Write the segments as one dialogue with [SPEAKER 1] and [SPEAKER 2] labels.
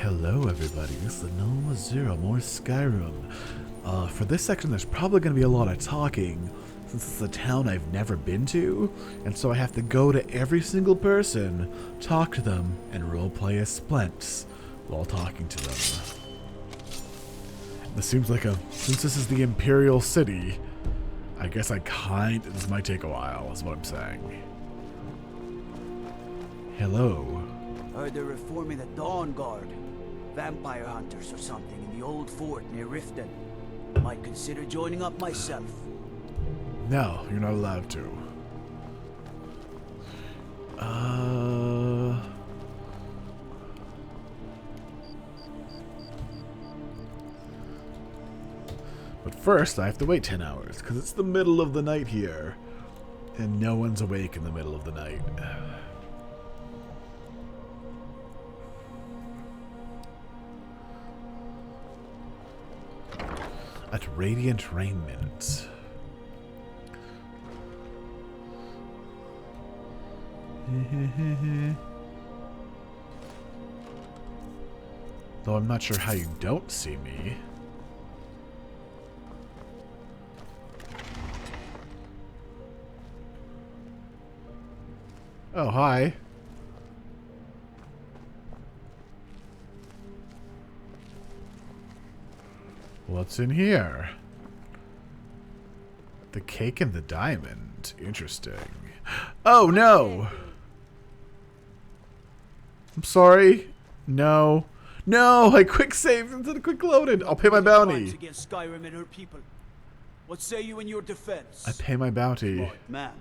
[SPEAKER 1] Hello everybody, this is Anomulus0, more Skyrim. For this section there's probably going to be a lot of talking, since it's a town I've never been to, and so I have to go to every single person, talk to them, and roleplay as Splints while talking to them. This seems like since this is the Imperial City, I guess this might take a while, is what I'm saying. Hello.
[SPEAKER 2] Heard they're reforming the Dawn Guard. Vampire hunters or something in the old fort near Riften. Might consider joining up myself.
[SPEAKER 1] No, you're not allowed to. But first, I have to wait 10 hours, because it's the middle of the night here. And no one's awake in the middle of the night. At Radiant Raiment. Though I'm not sure how you don't see me. Oh, hi. What's in here? The cake and the diamond. Interesting. Oh, no! I'm sorry. No. No! I quick saved instead of quick loaded. I'll pay my bounty.
[SPEAKER 2] Against Skyrim and her people. What say you in your defense?
[SPEAKER 1] I pay my bounty.
[SPEAKER 2] Right, man.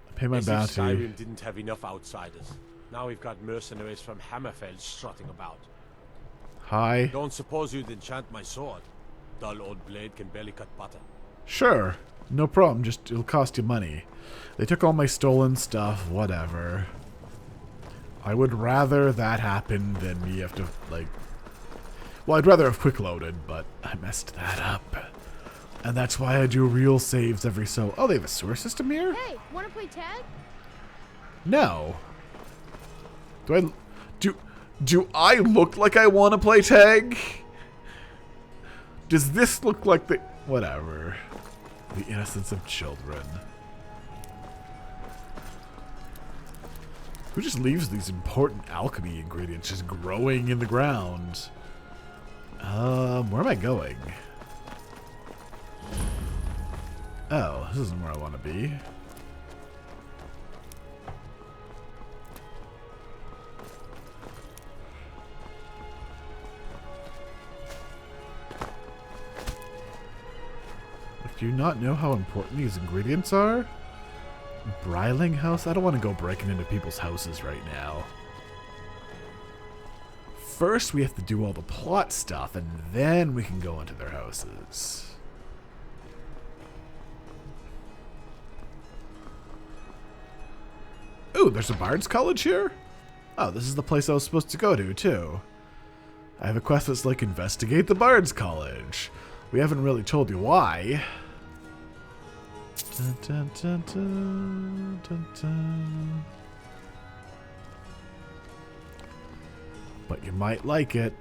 [SPEAKER 1] I pay my bounty.
[SPEAKER 3] Skyrim didn't have enough outsiders. Now we've got mercenaries from Hammerfell strutting about.
[SPEAKER 1] Hi.
[SPEAKER 3] Don't suppose you'd enchant my sword. Dull old blade can barely cut butter.
[SPEAKER 1] Sure. No problem. Just, it'll cost you money. They took all my stolen stuff. Whatever. I would rather that happen than me have to, like... Well, I'd rather have quick loaded, but I messed that up. And that's why I do real saves every so... Oh, they have a sewer system here?
[SPEAKER 4] Hey, wanna play tag?
[SPEAKER 1] No. Do I look like I want to play tag? Does this look like the... Whatever. The innocence of children. Who just leaves these important alchemy ingredients just growing in the ground? Where am I going? Oh, this isn't where I want to be. Do you not know how important these ingredients are? Bryling house? I don't want to go breaking into people's houses right now. First, we have to do all the plot stuff, and then we can go into their houses. Ooh, there's a Bard's College here? Oh, this is the place I was supposed to go to, too. I have a quest that's like, investigate the Bard's College. We haven't really told you why. Dun, dun, dun, dun, dun, dun. But you might like it.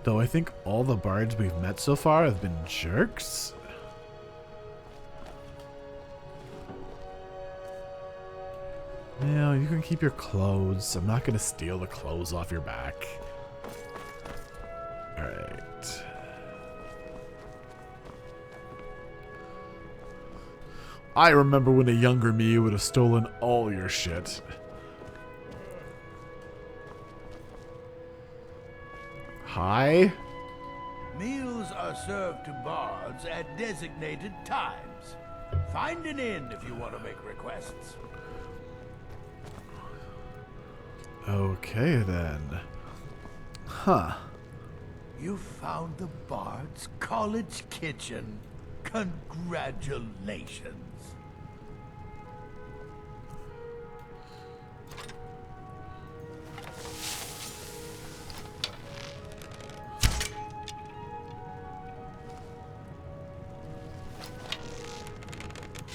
[SPEAKER 1] Though I think all the bards we've met so far have been jerks. No, you can keep your clothes. I'm not going to steal the clothes off your back. Alright. I remember when a younger me would have stolen all your shit. Hi?
[SPEAKER 5] Meals are served to bards at designated times. Find an inn if you want to make requests.
[SPEAKER 1] Okay, then. Huh.
[SPEAKER 5] You found the Bard's College kitchen. Congratulations.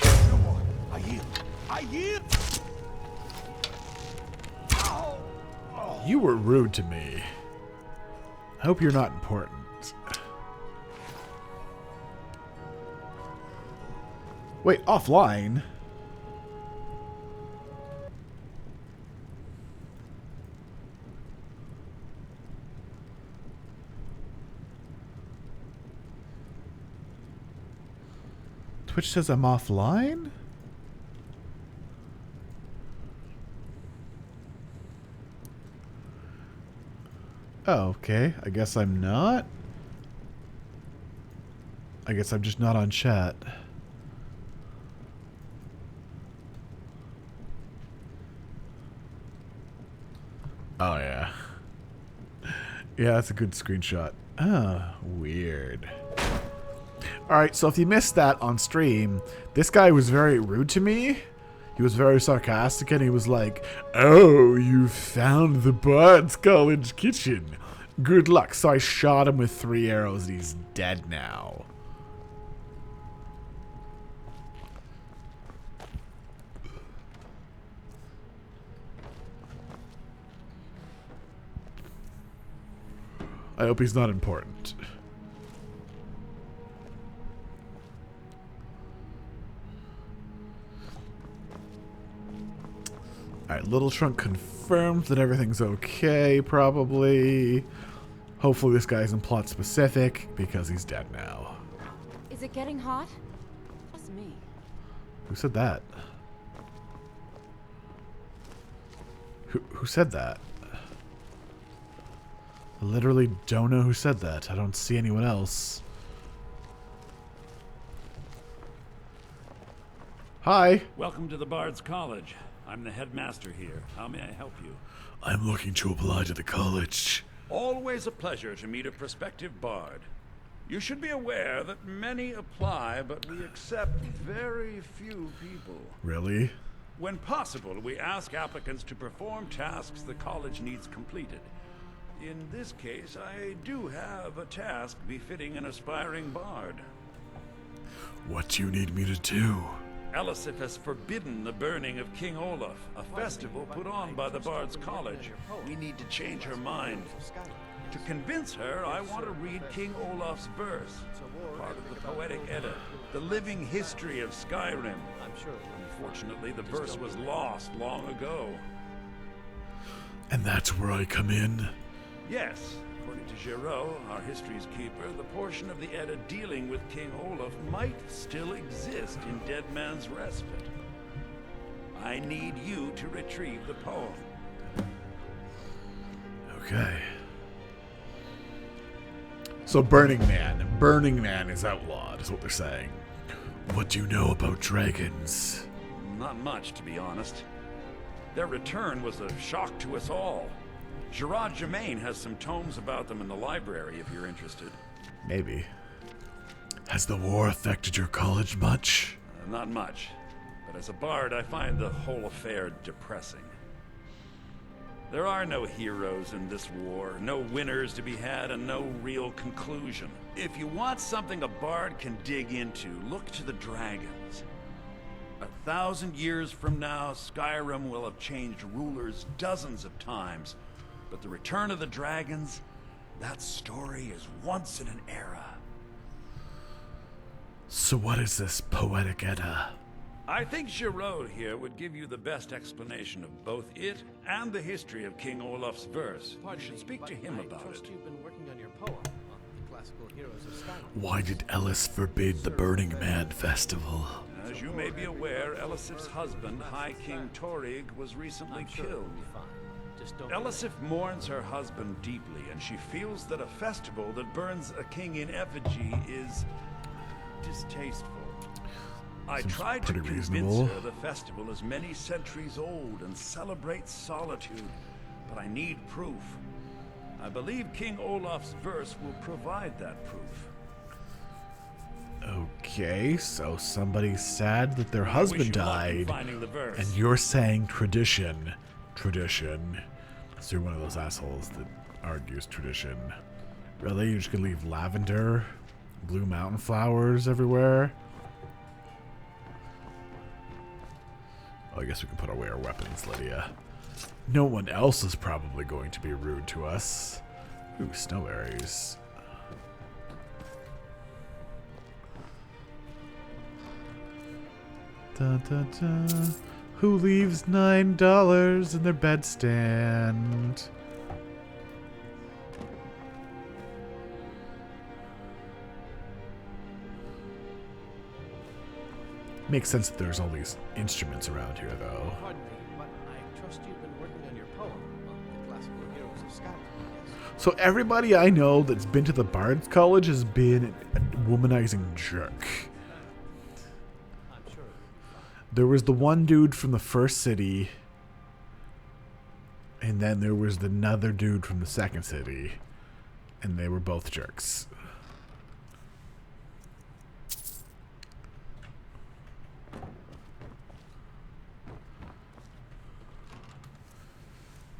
[SPEAKER 5] No more. I yield. I yield. Ow. Oh.
[SPEAKER 1] You were rude to me. I hope you're not important. Wait, offline? Twitch says I'm offline? Oh, okay. I guess I'm not. I guess I'm just not on chat. Oh, yeah. Yeah, that's a good screenshot. Ah, weird. Alright, so if you missed that on stream, this guy was very rude to me. He was very sarcastic and he was like, "Oh, you found the Bard's College kitchen. Good luck." So I shot him with 3 arrows and he's dead now. I hope he's not important. Alright, Little Trunk confirmed that everything's okay, probably. Hopefully this guy isn't plot specific, because he's dead now.
[SPEAKER 4] Is it getting hot? That's me.
[SPEAKER 1] Who said that? Who said that? I literally don't know who said that. I don't see anyone else. Hi.
[SPEAKER 6] Welcome to the Bard's College. I'm the headmaster here. How may I help you?
[SPEAKER 1] I'm looking to apply to the college.
[SPEAKER 6] Always a pleasure to meet a prospective bard. You should be aware that many apply, but we accept very few people.
[SPEAKER 1] Really?
[SPEAKER 6] When possible, we ask applicants to perform tasks the college needs completed. In this case, I do have a task befitting an aspiring bard.
[SPEAKER 1] What do you need me to do?
[SPEAKER 6] Elisif has forbidden the burning of King Olaf, a festival put on by the Bard's College. We need to change her mind. To convince her, I want to read King Olaf's verse, part of the Poetic Edda, the living history of Skyrim. Unfortunately, the verse was lost long ago.
[SPEAKER 1] And that's where I come in?
[SPEAKER 6] Yes. According to Giraud, our history's keeper, the portion of the Edda dealing with King Olaf might still exist in Dead Man's Respite. I need you to retrieve the poem.
[SPEAKER 1] Okay. So Burning Man is outlawed, is what they're saying. What do you know about dragons?
[SPEAKER 6] Not much, to be honest. Their return was a shock to us all. Gerard Germain has some tomes about them in the library, if you're interested.
[SPEAKER 1] Maybe. Has the war affected your college much?
[SPEAKER 6] Not much. But as a bard, I find the whole affair depressing. There are no heroes in this war, no winners to be had, and no real conclusion. If you want something a bard can dig into, look to the dragons. 1,000 years from now, Skyrim will have changed rulers dozens of times. But the return of the dragons, that story is once in an era.
[SPEAKER 1] So what is this Poetic Edda?
[SPEAKER 6] I think Giraud here would give you the best explanation of both it and the history of King Olaf's verse. You should speak to him about it.
[SPEAKER 7] You've been working on your poem on the classical heroes of Skyrim.
[SPEAKER 1] Why did Ellis forbid the Burning Man festival?
[SPEAKER 6] As you may be aware, Elisif's husband, High King Torig, was recently killed. Elisif mourns her husband deeply, and she feels that a festival that burns a king in effigy is distasteful. I tried to convince her the festival is many centuries old and celebrates solitude, but I need proof. I believe King Olaf's verse will provide that proof.
[SPEAKER 1] Okay, so somebody's sad that their husband died, and you're saying tradition. Tradition. So you're one of those assholes that argues tradition. Really? You're just gonna leave lavender, blue mountain flowers everywhere? Oh, I guess we can put away our weapons, Lydia. No one else is probably going to be rude to us. Ooh, snow berries. Da, da, da. Who leaves $9 in their bedstand? Makes sense that there's all these instruments around here, though.
[SPEAKER 7] Pardon me, but I trust you've been working on your poem on the classical heroes of Skyrim. Yes.
[SPEAKER 1] So everybody I know that's been to the Bard's College has been a womanizing jerk.
[SPEAKER 7] I'm sure.
[SPEAKER 1] There was the one dude from the first city, and then there was another dude from the second city, and they were both jerks.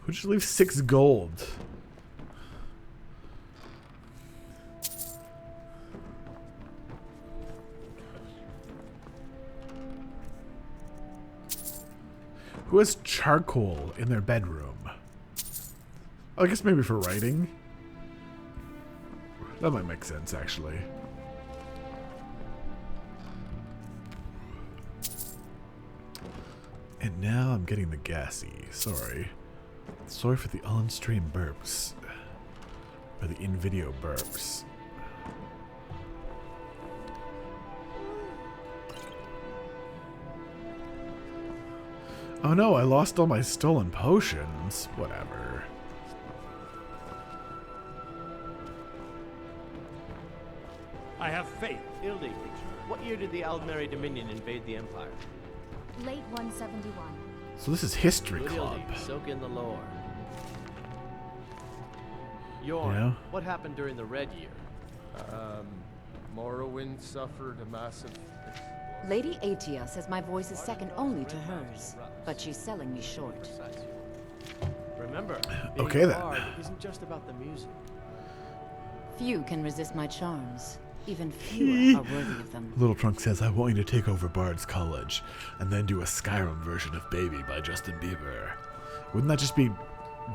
[SPEAKER 1] Who just leave 6 gold? Who has charcoal in their bedroom? I guess maybe for writing. That might make sense, actually. And now I'm getting the gassy. Sorry. Sorry for the on-stream burps. Or the in-video burps. Oh no, I lost all my stolen potions. Whatever.
[SPEAKER 7] I have faith. Ildi, what year did the Aldmeri Dominion invade the Empire?
[SPEAKER 4] Late 171.
[SPEAKER 1] So this is History
[SPEAKER 7] Good
[SPEAKER 1] Club.
[SPEAKER 7] Ildi, soak in the lore. Yorn,
[SPEAKER 1] Yeah?
[SPEAKER 7] what happened during the Red Year?
[SPEAKER 8] Morrowind suffered a massive...
[SPEAKER 4] Lady Atia says my voice is second only to hers, but she's selling me short.
[SPEAKER 7] Remember,
[SPEAKER 1] Okay,
[SPEAKER 7] being a
[SPEAKER 1] then.
[SPEAKER 7] bard isn't just about the music.
[SPEAKER 4] Few can resist my charms. Even fewer are worthy of them.
[SPEAKER 1] Little Trunk says, I want you to take over Bard's College and then do a Skyrim version of Baby by Justin Bieber. Wouldn't that just be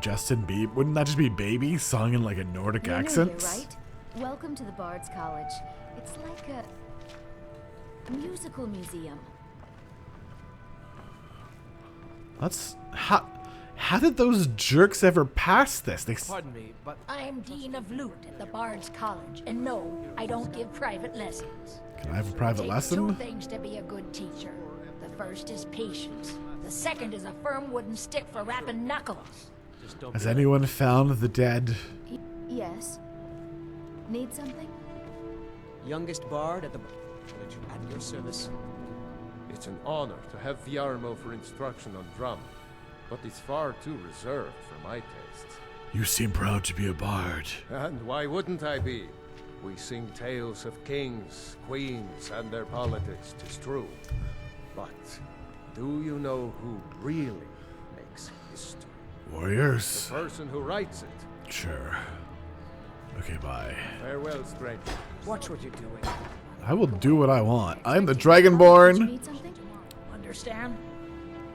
[SPEAKER 1] Justin Bieber? Wouldn't that just be Baby sung in like a Nordic
[SPEAKER 4] You're new
[SPEAKER 1] accent?
[SPEAKER 4] here, right? Welcome to the Bard's College. It's like a musical museum.
[SPEAKER 1] That's how did those jerks ever pass this?
[SPEAKER 7] Pardon me, but
[SPEAKER 9] I'm Dean of Lute at the Bard's College, and no, I don't give private lessons.
[SPEAKER 1] Can I have a private
[SPEAKER 9] Takes 2
[SPEAKER 1] lesson?
[SPEAKER 9] things to be a good teacher. The first is patience. The second is a firm wooden stick for rapping knuckles.
[SPEAKER 7] just don't
[SPEAKER 1] Has
[SPEAKER 7] be
[SPEAKER 1] anyone found the dead?
[SPEAKER 4] Yes. Need something?
[SPEAKER 2] Youngest bard at the college at your service.
[SPEAKER 8] It's an honor to have Viarmo for instruction on drum, but it's far too reserved for my tastes.
[SPEAKER 1] You seem proud to be a bard.
[SPEAKER 8] And why wouldn't I be? We sing tales of kings, queens, and their politics, 'tis true. But do you know who really makes history?
[SPEAKER 1] Warriors?
[SPEAKER 8] The person who writes it.
[SPEAKER 1] Sure. Okay, bye.
[SPEAKER 8] Farewell, stranger.
[SPEAKER 2] Watch what you're doing.
[SPEAKER 1] I will do what I want. I'm the
[SPEAKER 4] Did you
[SPEAKER 1] Dragonborn.
[SPEAKER 4] need something?
[SPEAKER 9] Understand?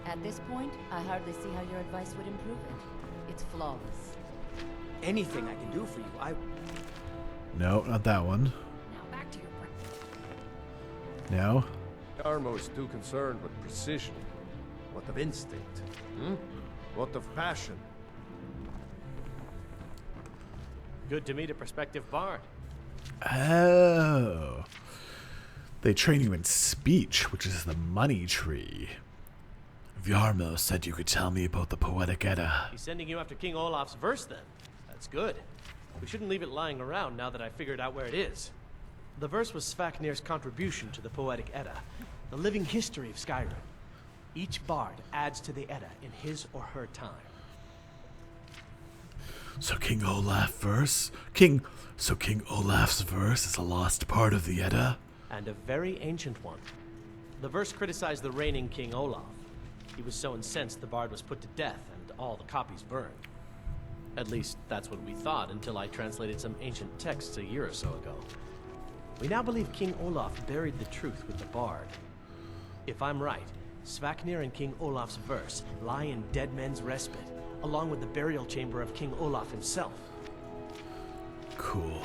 [SPEAKER 4] At this point, I hardly see how your advice would improve it. It's flawless.
[SPEAKER 2] Anything I can do for you, I...
[SPEAKER 1] No, not that one.
[SPEAKER 9] Now back to your
[SPEAKER 1] No.
[SPEAKER 8] Viarmo's too concerned with precision. What of instinct? What of passion?
[SPEAKER 7] good to meet a prospective bard.
[SPEAKER 1] Oh. They train you in speech, which is the money tree. Viarmo said you could tell me about the Poetic Edda.
[SPEAKER 7] He's sending you after King Olaf's verse, then. That's good. We shouldn't leave it lying around now that I figured out where it is. The verse was Svafnir's contribution to the Poetic Edda, the living history of Skyrim. Each bard adds to the Edda in his or her time.
[SPEAKER 1] So King Olaf's verse is a lost part of the Edda?
[SPEAKER 7] And a very ancient one. The verse criticized the reigning King Olaf. He was so incensed the bard was put to death and all the copies burned. At least, that's what we thought until I translated some ancient texts a year or so ago. We now believe King Olaf buried the truth with the bard. If I'm right, Svaknir and King Olaf's verse lie in Dead Men's Respite, along with the burial chamber of King Olaf himself.
[SPEAKER 1] Cool.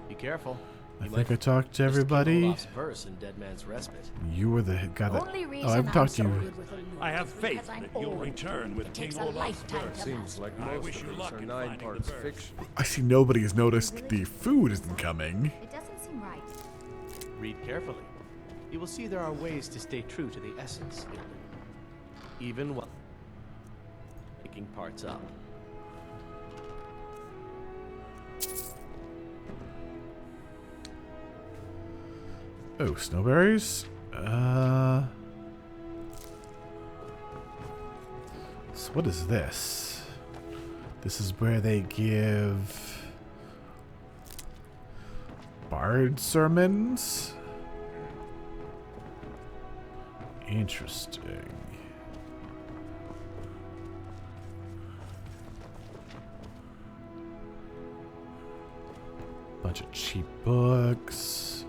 [SPEAKER 7] Be careful.
[SPEAKER 1] I think I talked to everybody.
[SPEAKER 7] King Olaf's verse in Dead Man's Respite.
[SPEAKER 1] You were the guy that...
[SPEAKER 9] Only
[SPEAKER 1] Oh,
[SPEAKER 9] reason
[SPEAKER 1] I haven't talked to
[SPEAKER 9] I'm
[SPEAKER 1] you.
[SPEAKER 9] so good with illusions
[SPEAKER 6] I have
[SPEAKER 9] is
[SPEAKER 6] faith
[SPEAKER 9] because I'm
[SPEAKER 6] that you'll
[SPEAKER 9] old.
[SPEAKER 6] return with
[SPEAKER 9] It
[SPEAKER 6] King
[SPEAKER 9] takes a
[SPEAKER 6] Olaf's
[SPEAKER 9] lifetime
[SPEAKER 6] verse.
[SPEAKER 9] to
[SPEAKER 8] Seems
[SPEAKER 9] master.
[SPEAKER 8] like
[SPEAKER 6] I
[SPEAKER 8] most
[SPEAKER 6] wish
[SPEAKER 8] of
[SPEAKER 6] you
[SPEAKER 8] these
[SPEAKER 6] luck
[SPEAKER 8] are
[SPEAKER 6] in
[SPEAKER 8] 9
[SPEAKER 6] finding
[SPEAKER 8] parts
[SPEAKER 6] the verse.
[SPEAKER 8] fiction.
[SPEAKER 1] I see nobody has noticed the food isn't coming.
[SPEAKER 4] It doesn't seem right.
[SPEAKER 7] Read carefully. You will see there are ways to stay true to the essence, even while making parts up.
[SPEAKER 1] Oh, snowberries? So what is this? This is where they give bard sermons? Interesting. Bunch of cheap books.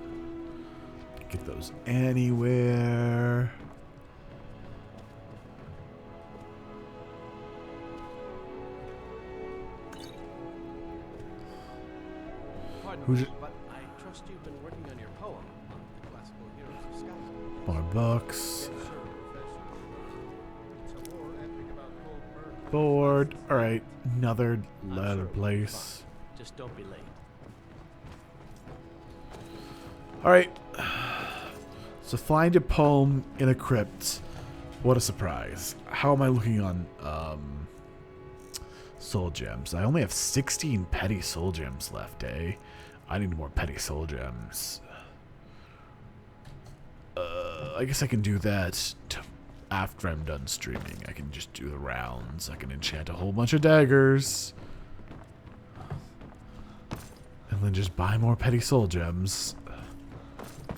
[SPEAKER 1] Get those anywhere.
[SPEAKER 7] Pardon
[SPEAKER 1] Who's
[SPEAKER 7] me,
[SPEAKER 1] it?
[SPEAKER 7] but I trust you've been working on your poem on the classical heroes of Skyrim.
[SPEAKER 1] More books. Board. Alright, another
[SPEAKER 7] I'm
[SPEAKER 1] letter
[SPEAKER 7] sure we'll be
[SPEAKER 1] place.
[SPEAKER 7] fine. Just don't be late.
[SPEAKER 1] Alright. So find a poem in a crypt. What a surprise. How am I looking on soul gems? I only have 16 petty soul gems left, eh? I need more petty soul gems. I guess I can do that after I'm done streaming. I can just do the rounds. I can enchant a whole bunch of daggers. And then just buy more petty soul gems.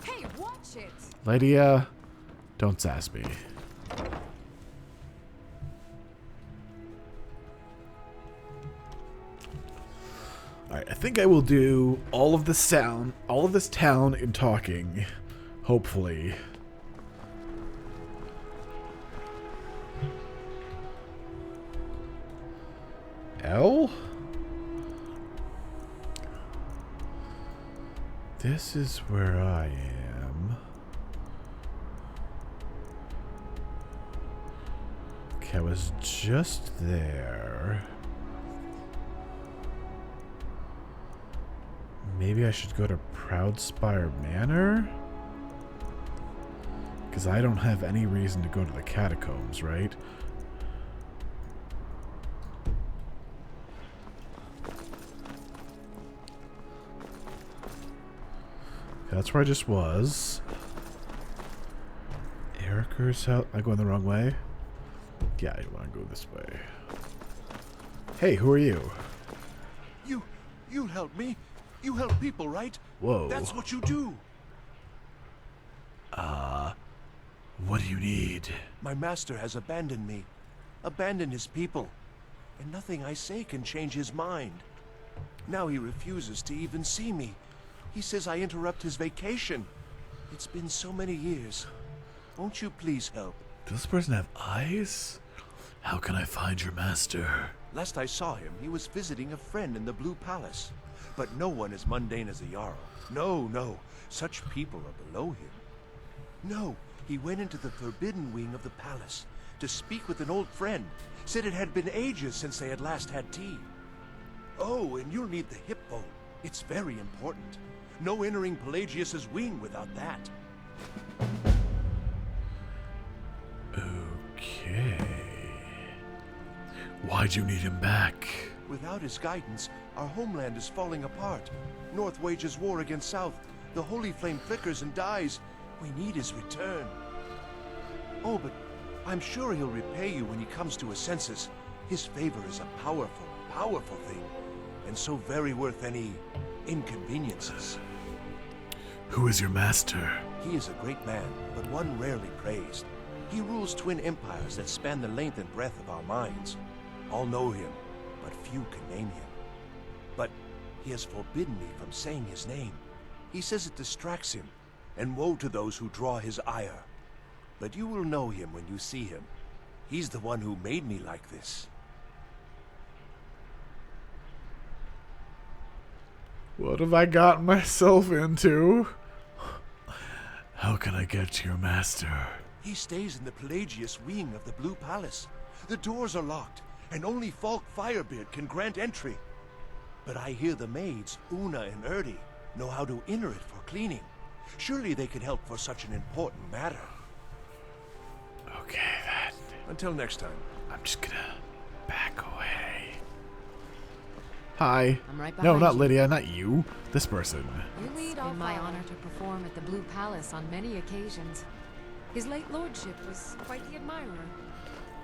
[SPEAKER 9] Hey, watch it!
[SPEAKER 1] Lydia, don't sass me. Alright, I think I will do all of this town in talking. Hopefully. L? This is where I am. Okay, I was just there. Maybe I should go to Proudspire Manor? Because I don't have any reason to go to the catacombs, right? That's where I just was. Erica's house. Am I going the wrong way? Yeah, I want to go this way. Hey, who are you?
[SPEAKER 5] You help me. You help people, right?
[SPEAKER 1] Whoa.
[SPEAKER 5] That's what you do.
[SPEAKER 1] What do you need?
[SPEAKER 5] My master has abandoned me. Abandoned his people. And nothing I say can change his mind. Now he refuses to even see me. He says I interrupt his vacation. It's been so many years. Won't you please help?
[SPEAKER 1] Does this person have eyes? How can I find your master?
[SPEAKER 5] Last I saw him, he was visiting a friend in the Blue Palace. But no one as mundane as a Jarl. No. Such people are below him. No, he went into the forbidden wing of the palace to speak with an old friend. Said it had been ages since they had last had tea. Oh, and you'll need the hip bone. It's very important. No entering Pelagius's wing without that.
[SPEAKER 1] Okay. Why'd you need him back?
[SPEAKER 5] Without his guidance, our homeland is falling apart. North wages war against South. The holy flame flickers and dies. We need his return. Oh, but I'm sure he'll repay you when he comes to his senses. His favor is a powerful, powerful thing, and so very worth any inconveniences.
[SPEAKER 1] Who is your master?
[SPEAKER 5] He is a great man, but one rarely praised. He rules twin empires that span the length and breadth of our minds. All know him, but few can name him. But he has forbidden me from saying his name. He says it distracts him, and woe to those who draw his ire. But you will know him when you see him. He's the one who made me like this.
[SPEAKER 1] What have I gotten myself into? How can I get to your master?
[SPEAKER 5] He stays in the Pelagius wing of the Blue Palace. The doors are locked, and only Falk Firebeard can grant entry. But I hear the maids, Una and Erdi, know how to enter it for cleaning. Surely they can help for such an important matter.
[SPEAKER 1] Okay, then.
[SPEAKER 5] Until next time.
[SPEAKER 1] I'm just gonna back away. Hi.
[SPEAKER 10] I'm right
[SPEAKER 1] No,
[SPEAKER 10] behind
[SPEAKER 1] not
[SPEAKER 10] you.
[SPEAKER 1] Lydia, not you. This person.
[SPEAKER 10] It's been my honor to perform at the Blue Palace on many occasions. His late lordship was quite the admirer.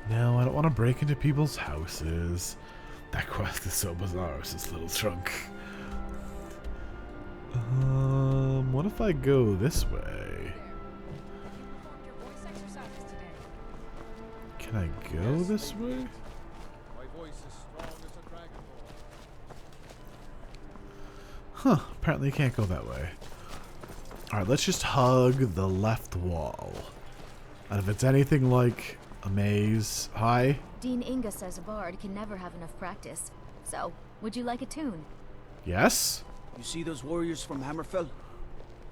[SPEAKER 1] No, I don't want to break into people's houses. That quest is so bizarre, it's this little trunk. What if I go this way?
[SPEAKER 10] You performed your voice exercises today.
[SPEAKER 1] Can I go this way?
[SPEAKER 8] My voice is strong as a dragon.
[SPEAKER 1] Huh, apparently you can't go that way. Alright, let's just hug the left wall. And if it's anything like a maze... Hi?
[SPEAKER 4] Dean Inga says a bard can never have enough practice. So, would you like a tune?
[SPEAKER 1] Yes?
[SPEAKER 2] You see those warriors from Hammerfell?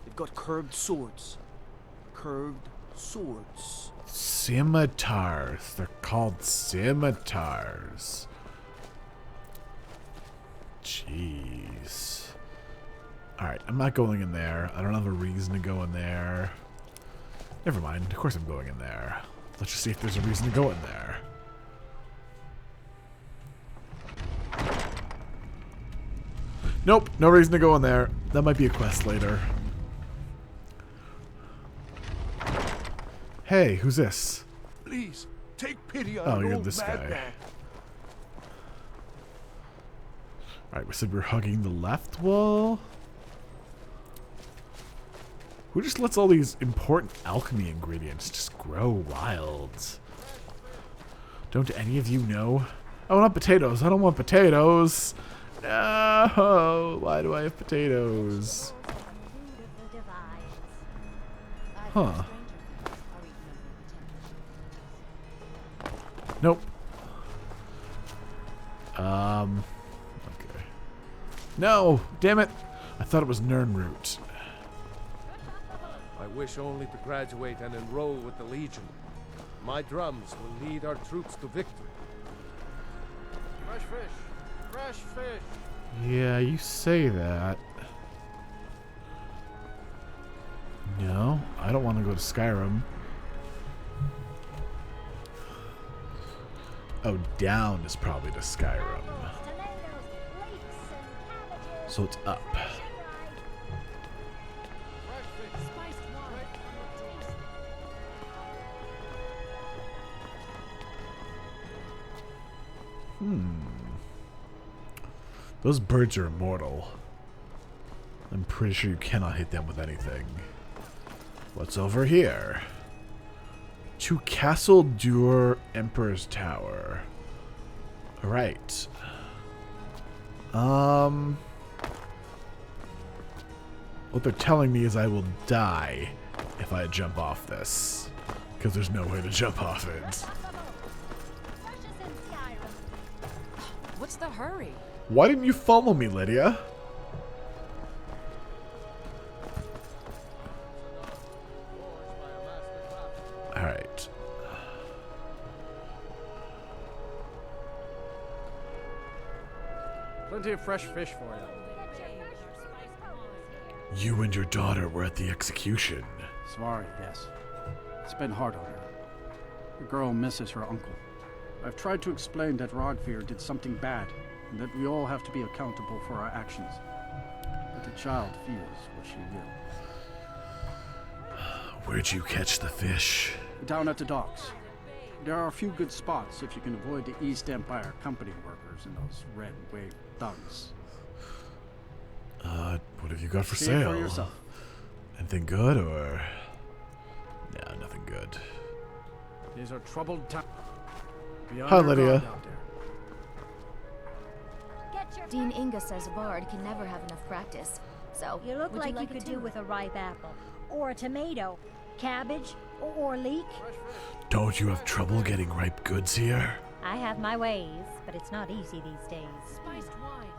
[SPEAKER 2] They've got curved swords. Curved swords.
[SPEAKER 1] Scimitars. They're called scimitars. Jeez. Alright, I'm not going in there. I don't have a reason to go in there. Never mind. Of course I'm going in there. Let's just see if there's a reason to go in there. Nope, no reason to go in there. That might be a quest later. Hey, who's this?
[SPEAKER 5] Please, take pity on
[SPEAKER 1] Oh,
[SPEAKER 5] an
[SPEAKER 1] you're
[SPEAKER 5] old
[SPEAKER 1] this guy.
[SPEAKER 5] madman.
[SPEAKER 1] Alright, we said we're hugging the left wall. Who just lets all these important alchemy ingredients just grow wild? Don't any of you know? I want potatoes. I don't want potatoes. No. Why do I have potatoes? Huh. Nope. Okay. No! Damn it! I thought it was Nirnroot.
[SPEAKER 8] I wish only to graduate and enroll with the Legion. My drums will lead our troops to victory.
[SPEAKER 3] Fresh fish! Fresh fish!
[SPEAKER 1] Yeah, you say that. No, I don't want to go to Skyrim. Oh, down is probably to Skyrim. So it's up. Those birds are immortal. I'm pretty sure you cannot hit them with anything. What's over here? To Castle Dur Emperor's Tower. Alright. What they're telling me is I will die if I jump off this. Because there's no way to jump off it.
[SPEAKER 10] What's the hurry?
[SPEAKER 1] Why didn't you follow me, Lydia? Alright.
[SPEAKER 3] Plenty of fresh fish for you.
[SPEAKER 1] You and your daughter were at the execution.
[SPEAKER 11] Sorry, yes. It's been hard on her. The girl misses her uncle. I've tried to explain that Rodfear did something bad, and that we all have to be accountable for our actions. But the child feels what she will.
[SPEAKER 1] Where'd you catch the fish?
[SPEAKER 11] Down at the docks. There are a few good spots if you can avoid the East Empire company workers and those red wave thugs.
[SPEAKER 1] What have you got for
[SPEAKER 11] See
[SPEAKER 1] sale?
[SPEAKER 11] it for yourself.
[SPEAKER 1] Anything good or? No, nothing good.
[SPEAKER 11] These are troubled times.
[SPEAKER 1] Hi, Lydia.
[SPEAKER 4] Dean Inga says a bard can never have enough practice. So,
[SPEAKER 9] You look
[SPEAKER 4] would
[SPEAKER 9] like
[SPEAKER 4] you
[SPEAKER 9] you could
[SPEAKER 4] a
[SPEAKER 9] do
[SPEAKER 4] tune?
[SPEAKER 9] with a ripe apple. Or a tomato. Cabbage, or leak.
[SPEAKER 1] Don't you have trouble getting ripe goods here?
[SPEAKER 12] I have my ways, but it's not easy these days.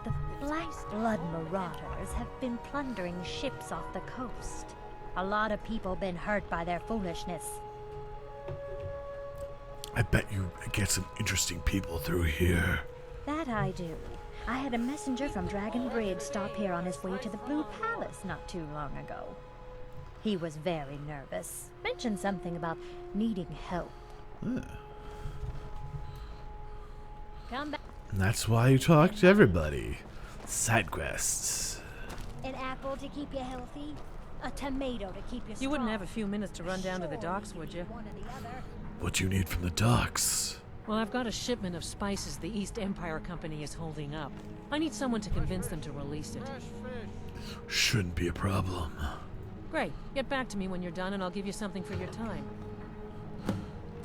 [SPEAKER 12] The Black Blood Marauders have been plundering ships off the coast. A lot of people been hurt by their foolishness.
[SPEAKER 1] I bet you get some interesting people through here.
[SPEAKER 12] That I do. I had a messenger from Dragon Bridge stop here on his way to the Blue Palace not too long ago. He was very nervous. Mentioned something about needing help. Come back.
[SPEAKER 1] And that's why you talk to everybody. Side quests.
[SPEAKER 9] An apple to keep you healthy. A tomato to keep you strong.
[SPEAKER 10] You wouldn't have a few minutes to run down to the docks, would you?
[SPEAKER 1] What do you need from the docks?
[SPEAKER 10] Well, I've got a shipment of spices the East Empire Company is holding up. I need someone to convince them to release it.
[SPEAKER 1] Shouldn't be a problem.
[SPEAKER 10] Great. Get back to me when you're done and I'll give you something for your time.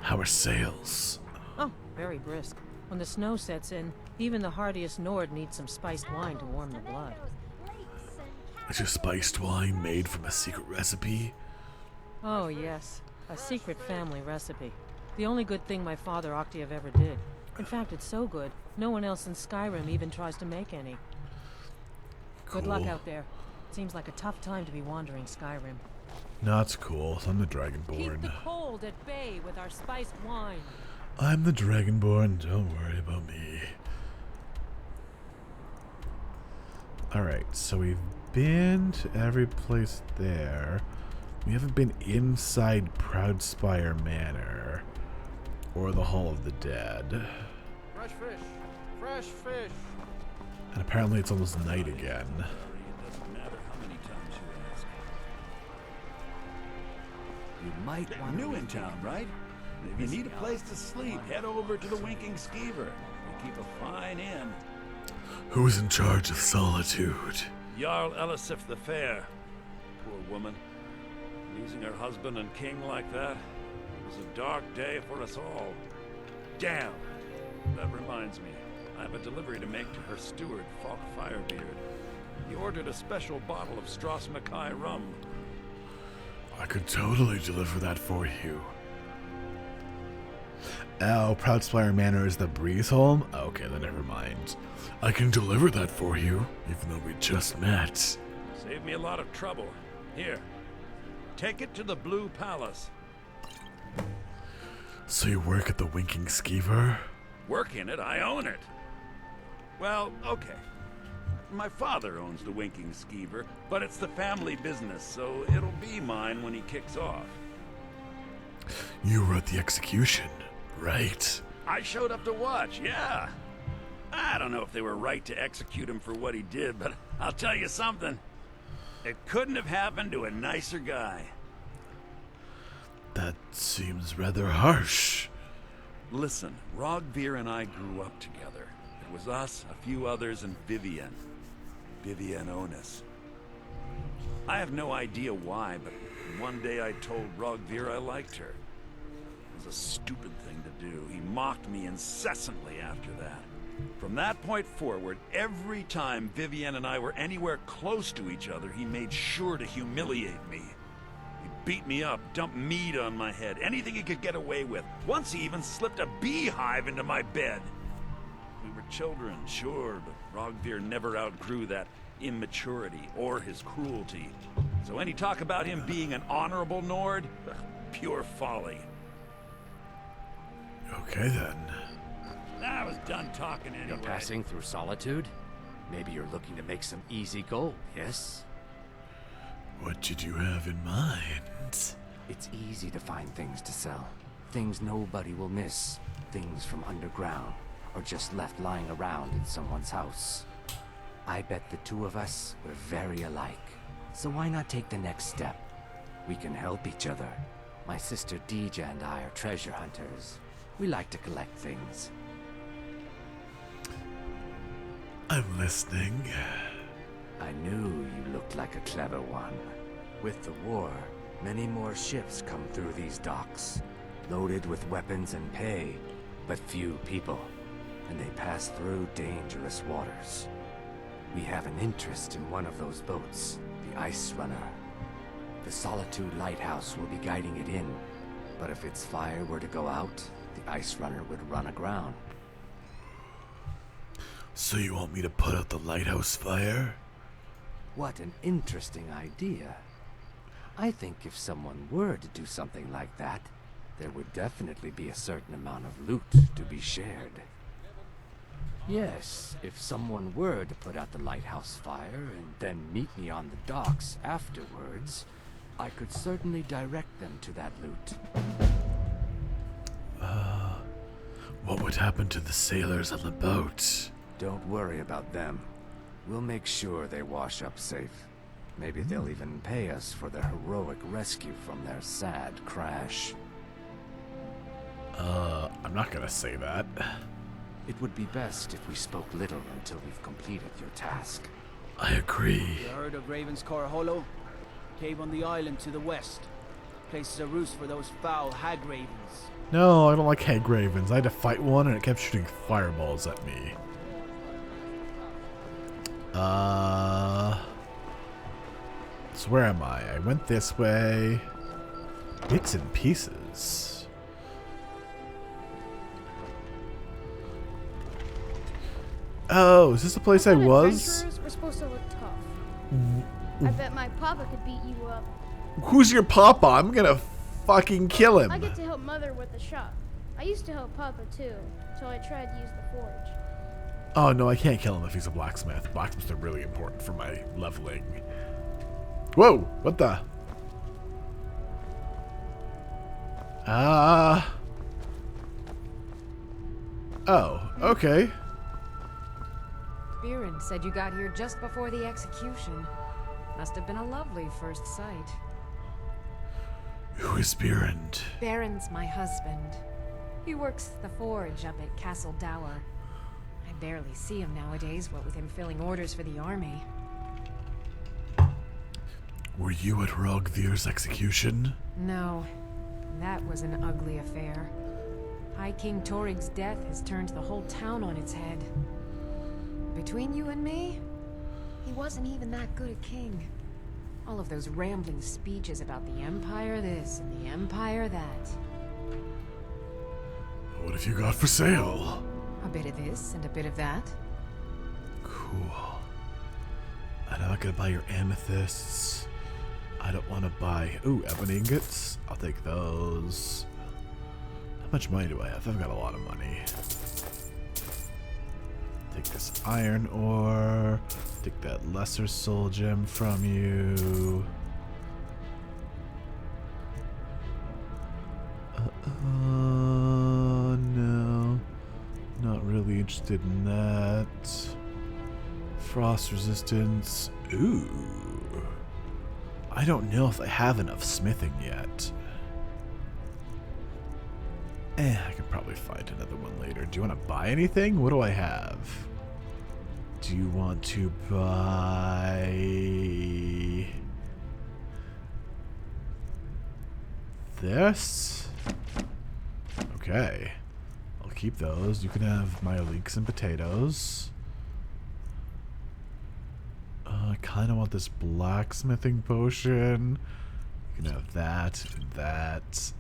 [SPEAKER 1] How are sales?
[SPEAKER 10] Oh, very brisk. When the snow sets in, even the hardiest Nord needs some spiced wine to warm the blood.
[SPEAKER 1] Is your spiced wine made from a secret recipe?
[SPEAKER 10] Oh, yes. A secret family recipe. The only good thing my father Octave ever did. In fact, it's so good, no one else in Skyrim even tries to make any.
[SPEAKER 1] Cool.
[SPEAKER 10] Good luck out there. Seems like a tough time to be wandering Skyrim.
[SPEAKER 1] No, it's cool. I'm the Dragonborn.
[SPEAKER 10] Keep the cold at bay with our spiced wine.
[SPEAKER 1] I'm the Dragonborn. Don't worry about me. Alright, so we've been to every place there. We haven't been inside Proudspire Manor or the Hall of the Dead.
[SPEAKER 11] Fresh fish! Fresh fish!
[SPEAKER 1] And apparently it's almost night again.
[SPEAKER 6] It doesn't matter how many times you ask.
[SPEAKER 2] You might want
[SPEAKER 6] New in town, right? If you need a place to sleep, head over to the Winking Skeever. We keep a fine inn.
[SPEAKER 1] Who's in charge of Solitude?
[SPEAKER 6] Jarl Elisif the Fair. Poor woman. Losing her husband and king like that was a dark day for us all. Damn! That reminds me. I have a delivery to make to her steward, Falk Firebeard. He ordered a special bottle of Strass Mackay rum.
[SPEAKER 1] I could totally deliver that for you. Oh, Proudspire Manor is the Breeze home? Okay, then never mind. I can deliver that for you, even though we just met.
[SPEAKER 6] Saved me a lot of trouble. Here. Take it to the Blue Palace.
[SPEAKER 1] So you work at the Winking Skeever?
[SPEAKER 6] Work in it? I own it. Well, okay. My father owns the Winking Skeever, but it's the family business, so it'll be mine when he kicks off.
[SPEAKER 1] You were at the execution, right?
[SPEAKER 6] I showed up to watch, yeah. I don't know if they were right to execute him for what he did, but I'll tell you something. It couldn't have happened to a nicer guy.
[SPEAKER 1] That seems rather harsh.
[SPEAKER 6] Listen, Rogvir and I grew up together. It was us, a few others, and Vivienne. Vivienne Onus. I have no idea why, but one day I told Rogvir I liked her. It was a stupid thing to do. He mocked me incessantly after that. From that point forward, every time Vivienne and I were anywhere close to each other, he made sure to humiliate me. He beat me up, dumped meat on my head, anything he could get away with. Once he even slipped a beehive into my bed. We were children, sure, but Rogvir never outgrew that immaturity or his cruelty. So any talk about him being an honorable Nord? Pure folly.
[SPEAKER 1] Okay then.
[SPEAKER 6] I was done talking anyway.
[SPEAKER 13] You're passing through Solitude? Maybe you're looking to make some easy gold, yes?
[SPEAKER 1] What did you have in mind?
[SPEAKER 13] It's easy to find things to sell. Things nobody will miss. Things from underground, or just left lying around in someone's house. I bet the two of us were very alike. So why not take the next step? We can help each other. My sister Deja and I are treasure hunters. We like to collect things.
[SPEAKER 1] I'm listening.
[SPEAKER 13] I knew you looked like a clever one. With the war, many more ships come through these docks, loaded with weapons and pay, but few people, and they pass through dangerous waters. We have an interest in one of those boats, the Ice Runner. The Solitude Lighthouse will be guiding it in, But if its fire were to go out, the ice runner would run aground.
[SPEAKER 1] So you want me to put out the lighthouse fire?
[SPEAKER 13] What an interesting idea. I think if someone were to do something like that, there would definitely be a certain amount of loot to be shared. Yes, if someone were to put out the lighthouse fire and then meet me on the docks afterwards, I could certainly direct them to that loot.
[SPEAKER 1] What would happen to the sailors on the boat?
[SPEAKER 13] Don't worry about them. We'll make sure they wash up safe. Maybe they'll even pay us for their heroic rescue from their sad crash.
[SPEAKER 1] I'm not gonna say that.
[SPEAKER 13] It would be best if we spoke little until we've completed your task.
[SPEAKER 1] I agree.
[SPEAKER 2] You heard of Ravenscar Hollow? Cave on the island to the west. Places a roost for those foul hag ravens.
[SPEAKER 1] No, I don't like hag ravens. I had to fight one and it kept shooting fireballs at me. So where am I? I went this way. Bits and pieces. Oh, is this the place I was?
[SPEAKER 14] Adventurers were supposed to look tough. I bet my papa could beat you up.
[SPEAKER 1] Who's your papa? I'm gonna fucking kill him.
[SPEAKER 14] I get to help Mother with the shop. I used to help Papa too, till I tried to use the forge.
[SPEAKER 1] Oh no, I can't kill him if he's a blacksmith. Blacksmiths are really important for my leveling. Whoa! What the? Oh, okay.
[SPEAKER 15] Biren said you got here just before the execution. Must have been a lovely first sight.
[SPEAKER 1] Who is Biren?
[SPEAKER 15] Baron's my husband. He works the forge up at Castle Dower. I barely see him nowadays, what with him filling orders for the army.
[SPEAKER 1] Were you at Rogvir's execution?
[SPEAKER 15] No, that was an ugly affair. High King Torig's death has turned the whole town on its head. Between you and me, he wasn't even that good a king. All of those rambling speeches about the Empire this and the Empire that.
[SPEAKER 1] What have you got for sale?
[SPEAKER 15] A bit of this and a bit of that.
[SPEAKER 1] Cool. I'm not gonna buy your amethysts. I don't want to buy... Ooh, ebony ingots. I'll take those. How much money do I have? I've got a lot of money. Take this iron ore. Take that lesser soul gem from you. No. Not really interested in that. Frost resistance. Ooh. I don't know if I have enough smithing yet. I can probably find another one later. Do you want to buy anything? What do I have? Do you want to buy... this? Okay. I'll keep those. You can have my leeks and potatoes. I kind of want this blacksmithing potion. You can have that and that.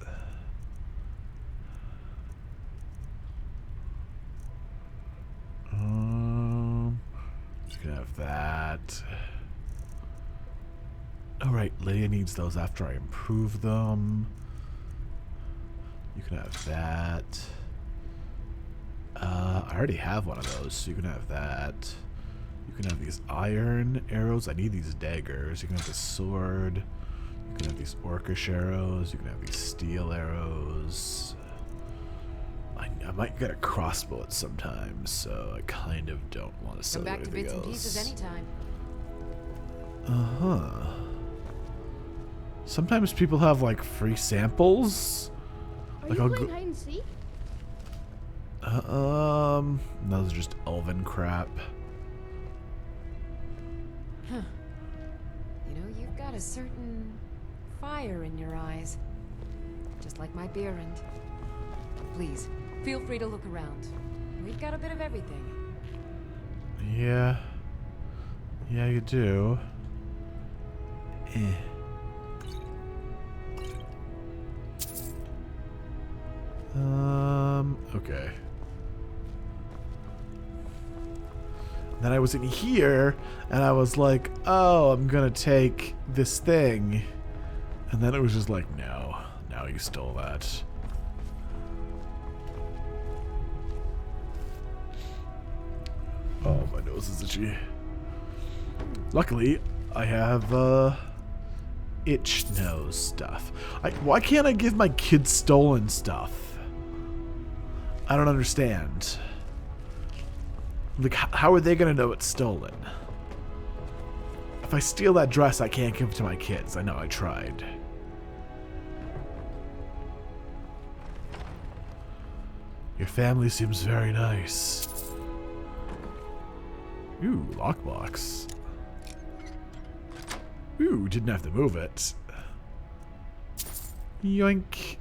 [SPEAKER 1] You can have that. Alright, Lydia needs those after I improve them. You can have that. I already have one of those, so you can have that. You can have these iron arrows. I need these daggers. You can have the sword. You can have these orcish arrows. You can have these steel arrows. I might get a crossbow at some time, so I kind of don't want to sell
[SPEAKER 15] Come back to
[SPEAKER 1] anything
[SPEAKER 15] bits
[SPEAKER 1] else.
[SPEAKER 15] and pieces anytime.
[SPEAKER 1] Uh-huh. Sometimes people have, like, free samples.
[SPEAKER 14] Are
[SPEAKER 1] Like,
[SPEAKER 14] you
[SPEAKER 1] I'll
[SPEAKER 14] playing
[SPEAKER 1] go...
[SPEAKER 14] hide and seek?
[SPEAKER 1] Those are just elven crap.
[SPEAKER 15] Huh. You know, you've got a certain fire in your eyes. Just like my Beerend. Please, feel free to look around. We've got a bit of everything.
[SPEAKER 1] Yeah. Yeah, you do. Okay. Then I was in here, and I was like, oh, I'm gonna take this thing. And then it was just like, no, you stole that. Oh, my nose is itchy. Luckily, I have, itch nose stuff. Why can't I give my kids stolen stuff? I don't understand. Like, how are they gonna know it's stolen? If I steal that dress, I can't give it to my kids. I know, I tried. Your family seems very nice. Ooh, lockbox. Ooh, didn't have to move it. Yoink.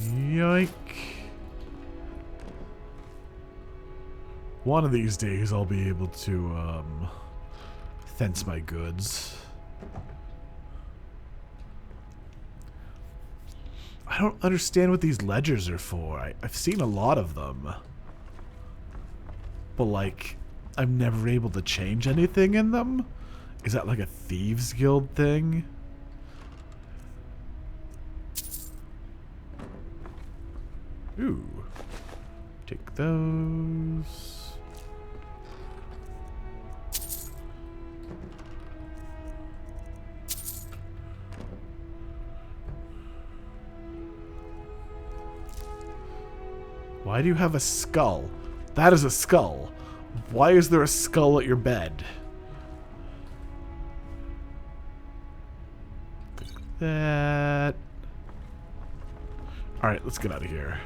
[SPEAKER 1] Yoink. One of these days I'll be able to, fence my goods. I don't understand what these ledgers are for. I've seen a lot of them. But, like, I'm never able to change anything in them? Is that like a Thieves Guild thing? Ooh. Take those. Why do you have a skull? That is a skull. Why is there a skull at your bed? That. Alright, let's get out of here.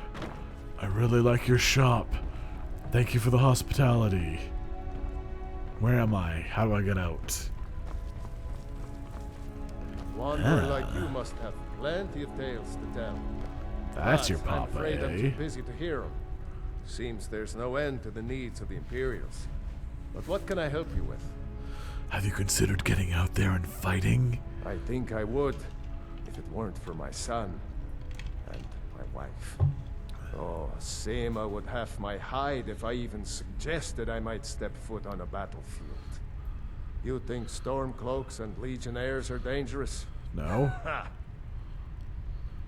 [SPEAKER 1] I really like your shop. Thank you for the hospitality. Where am I? How do I get out?
[SPEAKER 8] Wanderer like you must have plenty of tales to tell.
[SPEAKER 1] That's your
[SPEAKER 8] I'm
[SPEAKER 1] papa,
[SPEAKER 8] afraid I'm
[SPEAKER 1] eh?
[SPEAKER 8] too busy to hear them. Seems there's no end to the needs of the Imperials. But what can I help you with?
[SPEAKER 1] Have you considered getting out there and fighting?
[SPEAKER 8] I think I would, if it weren't for my son and my wife. Oh, Seema would have my hide if I even suggested I might step foot on a battlefield. You think Stormcloaks and Legionnaires are dangerous?
[SPEAKER 1] No.
[SPEAKER 8] Ha!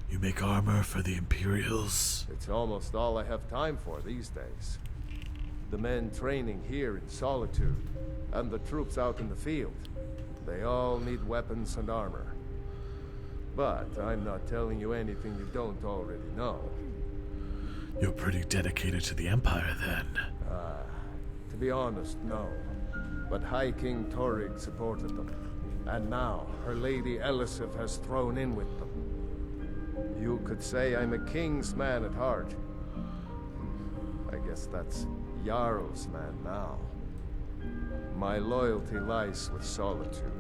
[SPEAKER 1] You make armor for the Imperials?
[SPEAKER 8] It's almost all I have time for these days. The men training here in Solitude, and the troops out in the field, they all need weapons and armor. But I'm not telling you anything you don't already know.
[SPEAKER 1] You're pretty dedicated to the Empire, then.
[SPEAKER 8] To be honest, no. But High King Torrig supported them. And now, her lady Elisif has thrown in with them. You could say I'm a king's man at heart. I guess that's Jarl's man now. My loyalty lies with Solitude.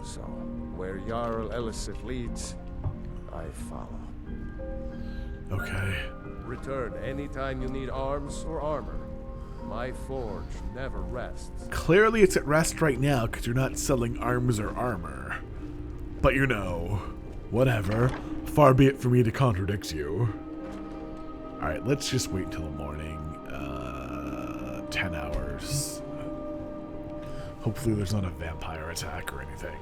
[SPEAKER 8] So, where Jarl Elisif leads, I follow.
[SPEAKER 1] Okay.
[SPEAKER 8] Return anytime you need arms or armor. My forge never rests.
[SPEAKER 1] Clearly it's at rest right now because you're not selling arms or armor. But you know, whatever. Far be it for me to contradict you. Alright, let's just wait until the morning. 10 hours. Hopefully there's not a vampire attack or anything.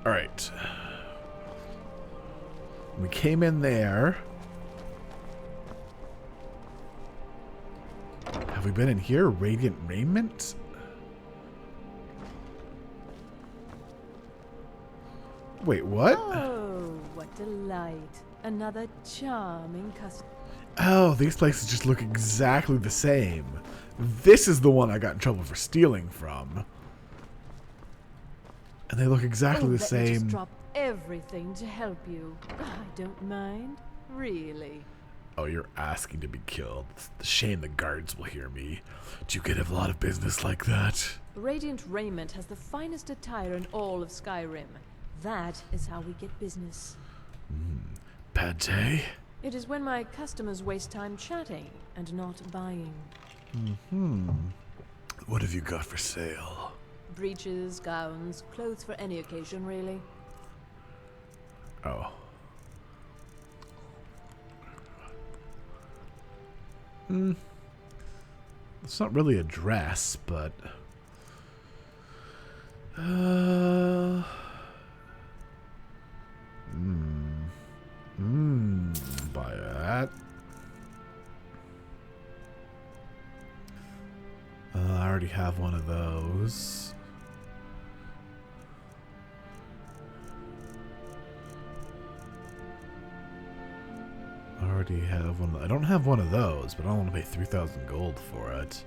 [SPEAKER 1] Alright. We came in there. Have we been in here? Radiant Raiment? Wait, what?
[SPEAKER 10] Oh, what delight. Another charming customer.
[SPEAKER 1] Oh, these places just look exactly the same. This is the one I got in trouble for stealing from. And they look exactly the
[SPEAKER 10] Let me just
[SPEAKER 1] same.
[SPEAKER 10] drop everything to help you. I don't mind, really.
[SPEAKER 1] Oh, you're asking to be killed. It's a shame the guards will hear me. Do you get a lot of business like that?
[SPEAKER 10] Radiant Raiment has the finest attire in all of Skyrim. That is how we get business.
[SPEAKER 1] Pate?
[SPEAKER 15] It is when my customers waste time chatting and not buying.
[SPEAKER 1] What have you got for sale?
[SPEAKER 15] Breeches, gowns, clothes for any occasion, really.
[SPEAKER 1] Oh. It's not really a dress, but... Buy that. I already have one of those. I already have one. I don't have one of those, but I don't want to pay 3,000 gold for it.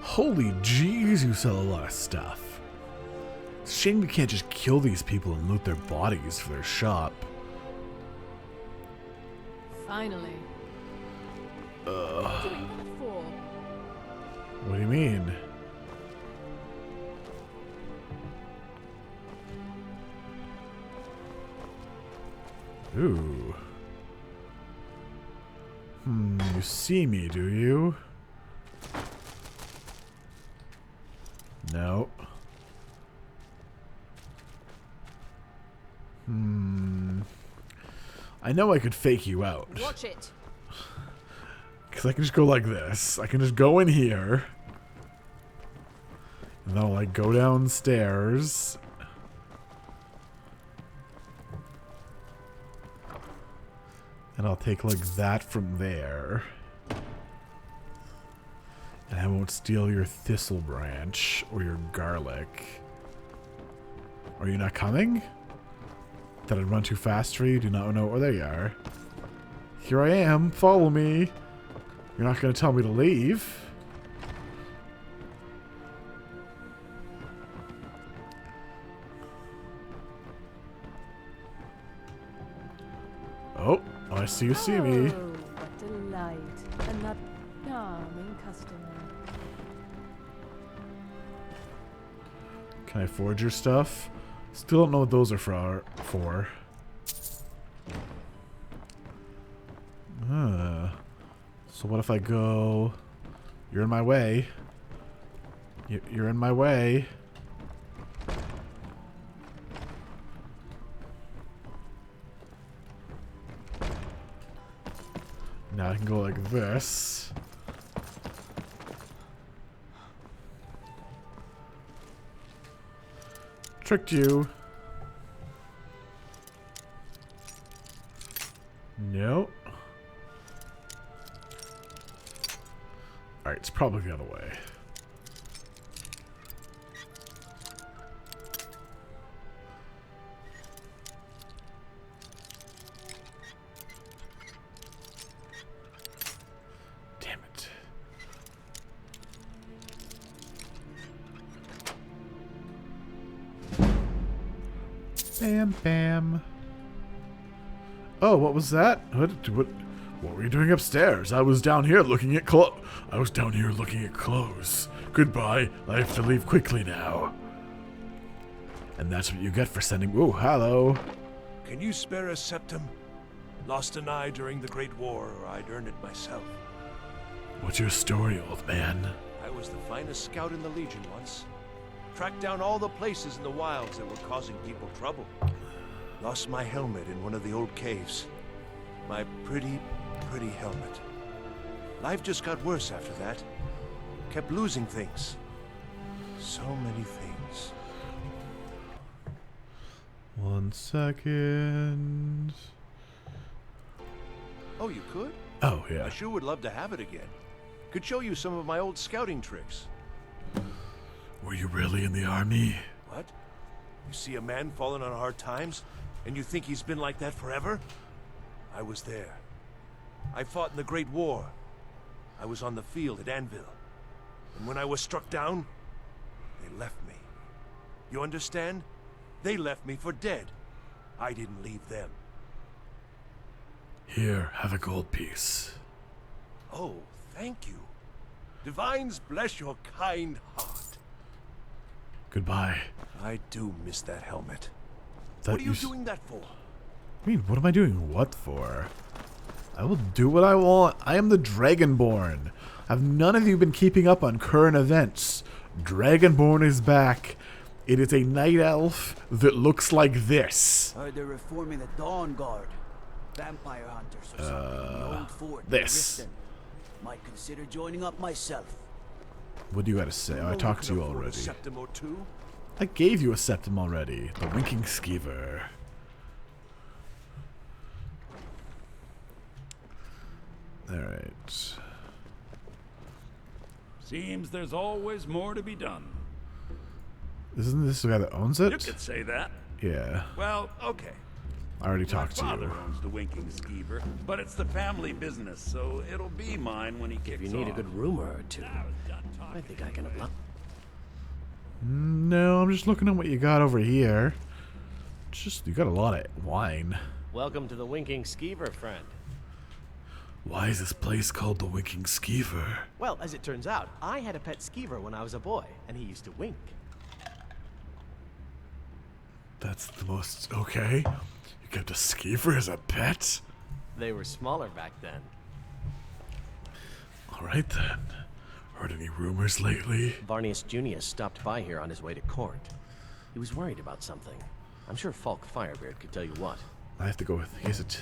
[SPEAKER 1] Holy jeez, you sell a lot of stuff. It's a shame you can't just kill these people and loot their bodies for their shop.
[SPEAKER 15] Finally.
[SPEAKER 1] Ugh.
[SPEAKER 15] Doing that for?
[SPEAKER 1] What do you mean? Ooh. You see me, do you? No. I know I could fake you out.
[SPEAKER 15] Watch it.
[SPEAKER 1] Because I can just go like this. I can just go in here. And then I'll like go downstairs. And I'll take like that from there. And I won't steal your thistle branch or your garlic. Are you not coming? Did I run too fast for you? Do not know. Oh, there you are. Here I am. Follow me. You're not going to tell me to leave. Oh, I see you see me.
[SPEAKER 15] Oh, what delight. Another charming customer.
[SPEAKER 1] Can I forge your stuff? Still don't know what those are for. So what if I go... You're in my way. You're in my way. Now I can go like this. Tricked you. Nope. Alright, it's probably the other way. Damn it. Bam, bam. Oh, what was that? What were you doing upstairs? I was down here looking at clothes. Goodbye. I have to leave quickly now. And that's what you get for sending... Ooh, hello.
[SPEAKER 5] Can you spare a septum? Lost an eye during the Great War, or I'd earn it myself.
[SPEAKER 1] What's your story, old man?
[SPEAKER 5] I was the finest scout in the Legion once. Tracked down all the places in the wilds that were causing people trouble. Lost my helmet in one of the old caves. My pretty, pretty helmet. Life just got worse after that. Kept losing things. So many things.
[SPEAKER 1] 1 second.
[SPEAKER 5] Oh, you could?
[SPEAKER 1] Oh, yeah.
[SPEAKER 5] I sure would love to have it again. Could show you some of my old scouting tricks.
[SPEAKER 1] Were you really in the army?
[SPEAKER 5] What? You see a man falling on hard times, and you think he's been like that forever? I was there. I fought in the Great War. I was on the field at Anvil. And when I was struck down, they left me. You understand? They left me for dead. I didn't leave them.
[SPEAKER 1] Here, have a gold piece.
[SPEAKER 5] Oh, thank you. Divines bless your kind heart.
[SPEAKER 1] Goodbye.
[SPEAKER 5] I do miss that helmet. What are you doing that for?
[SPEAKER 1] I mean, what am I doing what for? I will do what I want. I am the Dragonborn. Have none of you been keeping up on current events? Dragonborn is back. It is a night elf that looks like this.
[SPEAKER 2] Heard they're reforming the Dawn Guard. Vampire hunters or something in the old fort. near
[SPEAKER 1] This.
[SPEAKER 2] Riften. Might consider joining up myself.
[SPEAKER 1] What do you got to say? Oh, I talked to you already.
[SPEAKER 5] Septim or two?
[SPEAKER 1] I gave you a septum already. The Winking Skeever. Alright.
[SPEAKER 6] Seems there's always more to be done.
[SPEAKER 1] Isn't this the guy that owns it?
[SPEAKER 6] You could say that.
[SPEAKER 1] Yeah.
[SPEAKER 6] Well, okay.
[SPEAKER 1] I already talked to
[SPEAKER 6] My father
[SPEAKER 1] you.
[SPEAKER 6] owns the Winking Skeever, but it's the family business, so it'll be mine when he kicks
[SPEAKER 7] If you need
[SPEAKER 6] off.
[SPEAKER 7] a good rumor or two, I think I can apply.
[SPEAKER 1] No, I'm just looking at what you got over here. You got a lot of wine.
[SPEAKER 7] Welcome to the Winking Skeever, friend.
[SPEAKER 1] Why is this place called the Winking Skeever?
[SPEAKER 7] Well, as it turns out, I had a pet skeever when I was a boy, and he used to wink.
[SPEAKER 1] That's the most... Okay. You kept a skeever as a pet?
[SPEAKER 7] They were smaller back then.
[SPEAKER 1] Alright then. Heard any rumors lately?
[SPEAKER 7] Varnius Junius stopped by here on his way to court. He was worried about something. I'm sure Falk Firebeard could tell you what.
[SPEAKER 1] I have to go with... Is it...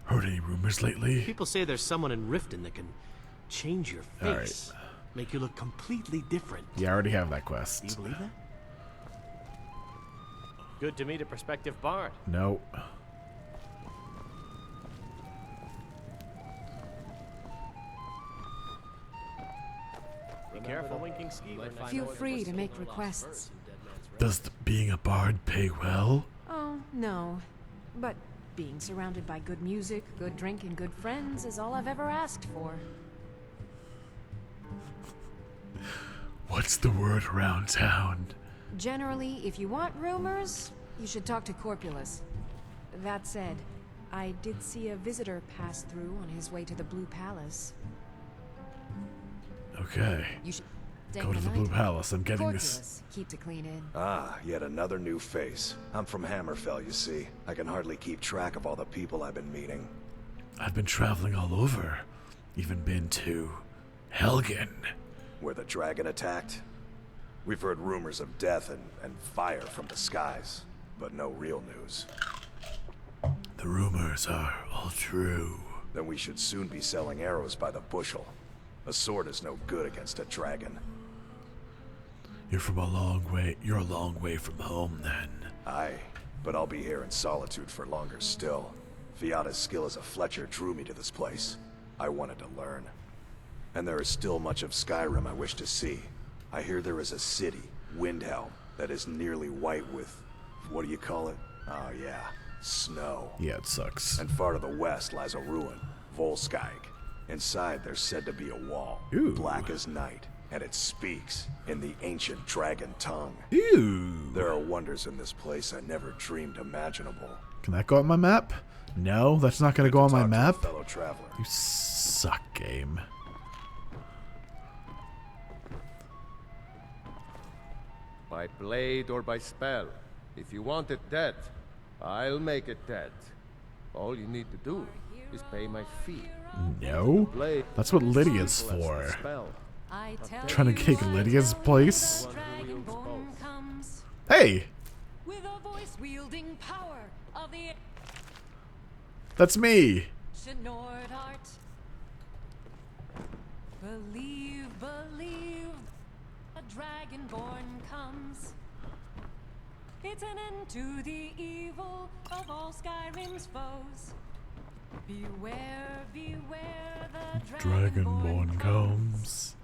[SPEAKER 1] Heard any rumors lately?
[SPEAKER 7] People say there's someone in Riften that can change your face.
[SPEAKER 1] Alright.
[SPEAKER 7] Make you look completely different.
[SPEAKER 1] Yeah, I already have that quest.
[SPEAKER 7] Do you believe that? Good to meet a prospective bard.
[SPEAKER 1] No.
[SPEAKER 7] Be careful, Winking Skeever.
[SPEAKER 15] Feel free to make requests.
[SPEAKER 1] Does being a bard pay well?
[SPEAKER 15] Oh, no. But being surrounded by good music, good drink, and good friends is all I've ever asked for.
[SPEAKER 1] What's the word around town?
[SPEAKER 15] Generally, if you want rumors, you should talk to Corpulus. That said, I did see a visitor pass through on his way to the Blue Palace.
[SPEAKER 1] Okay.
[SPEAKER 15] You should
[SPEAKER 1] Go to the Blue Palace. I'm getting this.
[SPEAKER 15] Keep it clean in.
[SPEAKER 16] Ah, yet another new face. I'm from Hammerfell, you see. I can hardly keep track of all the people I've been meeting.
[SPEAKER 1] I've been traveling all over. Even been to Helgen.
[SPEAKER 16] Where the dragon attacked? We've heard rumors of death and fire from the skies, but no real news.
[SPEAKER 1] The rumors are all true.
[SPEAKER 16] Then we should soon be selling arrows by the bushel. A sword is no good against a dragon.
[SPEAKER 1] You're from a long way. You're a long way from home, then.
[SPEAKER 16] Aye, but I'll be here in solitude for longer still. Fiata's skill as a Fletcher drew me to this place. I wanted to learn. And there is still much of Skyrim I wish to see. I hear there is a city, Windhelm, that is nearly white with... what do you call it? Oh yeah, snow.
[SPEAKER 1] Yeah, it sucks.
[SPEAKER 16] And far to the west lies a ruin, Volskyg. Inside there's said to be a wall,
[SPEAKER 1] Ooh.
[SPEAKER 16] black as night, and it speaks in the ancient dragon tongue.
[SPEAKER 1] Ew.
[SPEAKER 16] There are wonders in this place I never dreamed imaginable.
[SPEAKER 1] Can that go on my map? No, that's not going to go on my map.
[SPEAKER 16] Fellow traveler.
[SPEAKER 1] You suck, game.
[SPEAKER 8] By blade or by spell. If you want it dead, I'll make it dead. All you need to do is pay my fee.
[SPEAKER 1] No? That's what Lydia's for. Trying to take Lydia's place? Hey!
[SPEAKER 10] With a voice wielding power of the
[SPEAKER 1] That's me!
[SPEAKER 10] Nord art. Believe, believe, a dragonborn comes. It's an end to the evil of all Skyrim's foes. Beware, beware, the
[SPEAKER 1] Dragonborn comes.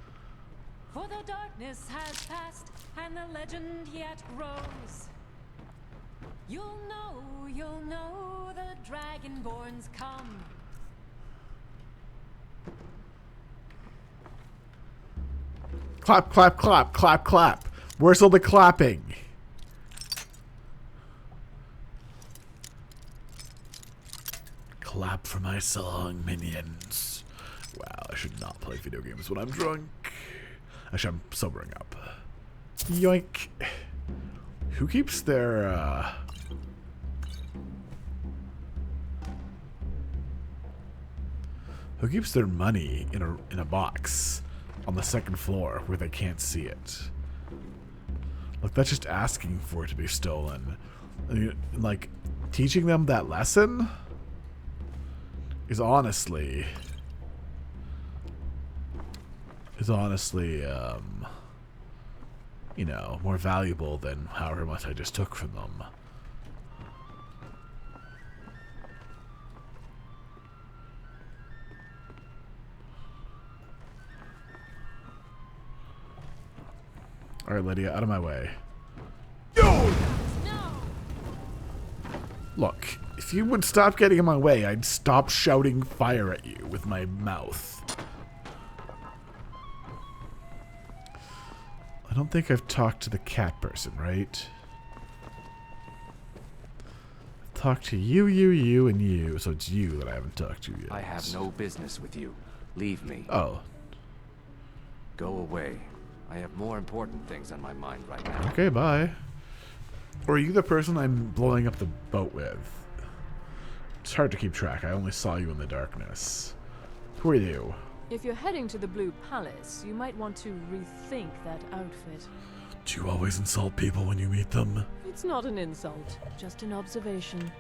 [SPEAKER 10] For the darkness has passed, and the legend yet grows. You'll know the Dragonborns come.
[SPEAKER 1] Clap, clap, clap, clap, clap. Where's all the clapping? Clap for my song, minions. Wow, I should not play video games when I'm drunk. Actually, I'm sobering up. Yoink. Who keeps their, Who keeps their money in a box on the second floor where they can't see it? Like, that's just asking for it to be stolen. Like, teaching them that lesson is honestly, you know, more valuable than however much I just took from them. Alright, Lydia, out of my way.
[SPEAKER 15] No!
[SPEAKER 1] Look, if you would stop getting in my way, I'd stop shouting fire at you with my mouth. I don't think I've talked to the cat person, right? I've talked to you, and you, so it's you that I haven't talked to yet.
[SPEAKER 13] I have no business with you. Leave me.
[SPEAKER 1] Oh.
[SPEAKER 13] Go away. I have more important things on my mind right now.
[SPEAKER 1] Okay, bye. Or are you the person I'm blowing up the boat with? It's hard to keep track. I only saw you in the darkness. Who are you?
[SPEAKER 10] If you're heading to the Blue Palace, you might want to rethink that outfit.
[SPEAKER 1] Do you always insult people when you meet them?
[SPEAKER 10] It's not an insult, just an observation.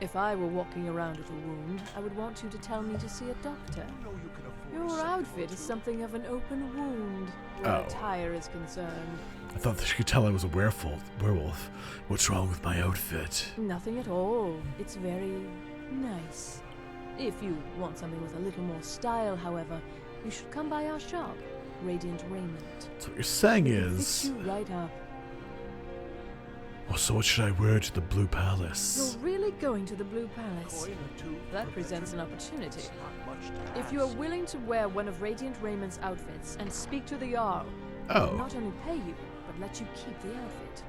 [SPEAKER 10] If I were walking around with a wound, I would want you to tell me to see a doctor. Your outfit is something of an open wound, where attire is concerned.
[SPEAKER 1] I thought that you could tell I was a werewolf. What's wrong with my outfit?
[SPEAKER 10] Nothing at all. It's very nice. If you want something with a little more style, however, you should come by our shop, Radiant Raiment.
[SPEAKER 1] So what you're saying
[SPEAKER 10] It'll
[SPEAKER 1] is...
[SPEAKER 10] fix you right up.
[SPEAKER 1] Oh, so what should I wear to the Blue Palace?
[SPEAKER 10] You're really going to the Blue Palace? That presents an opportunity. If you are willing to wear one of Radiant Raymond's outfits and speak to the Jarl, he'll not only pay you, but let you keep the outfit.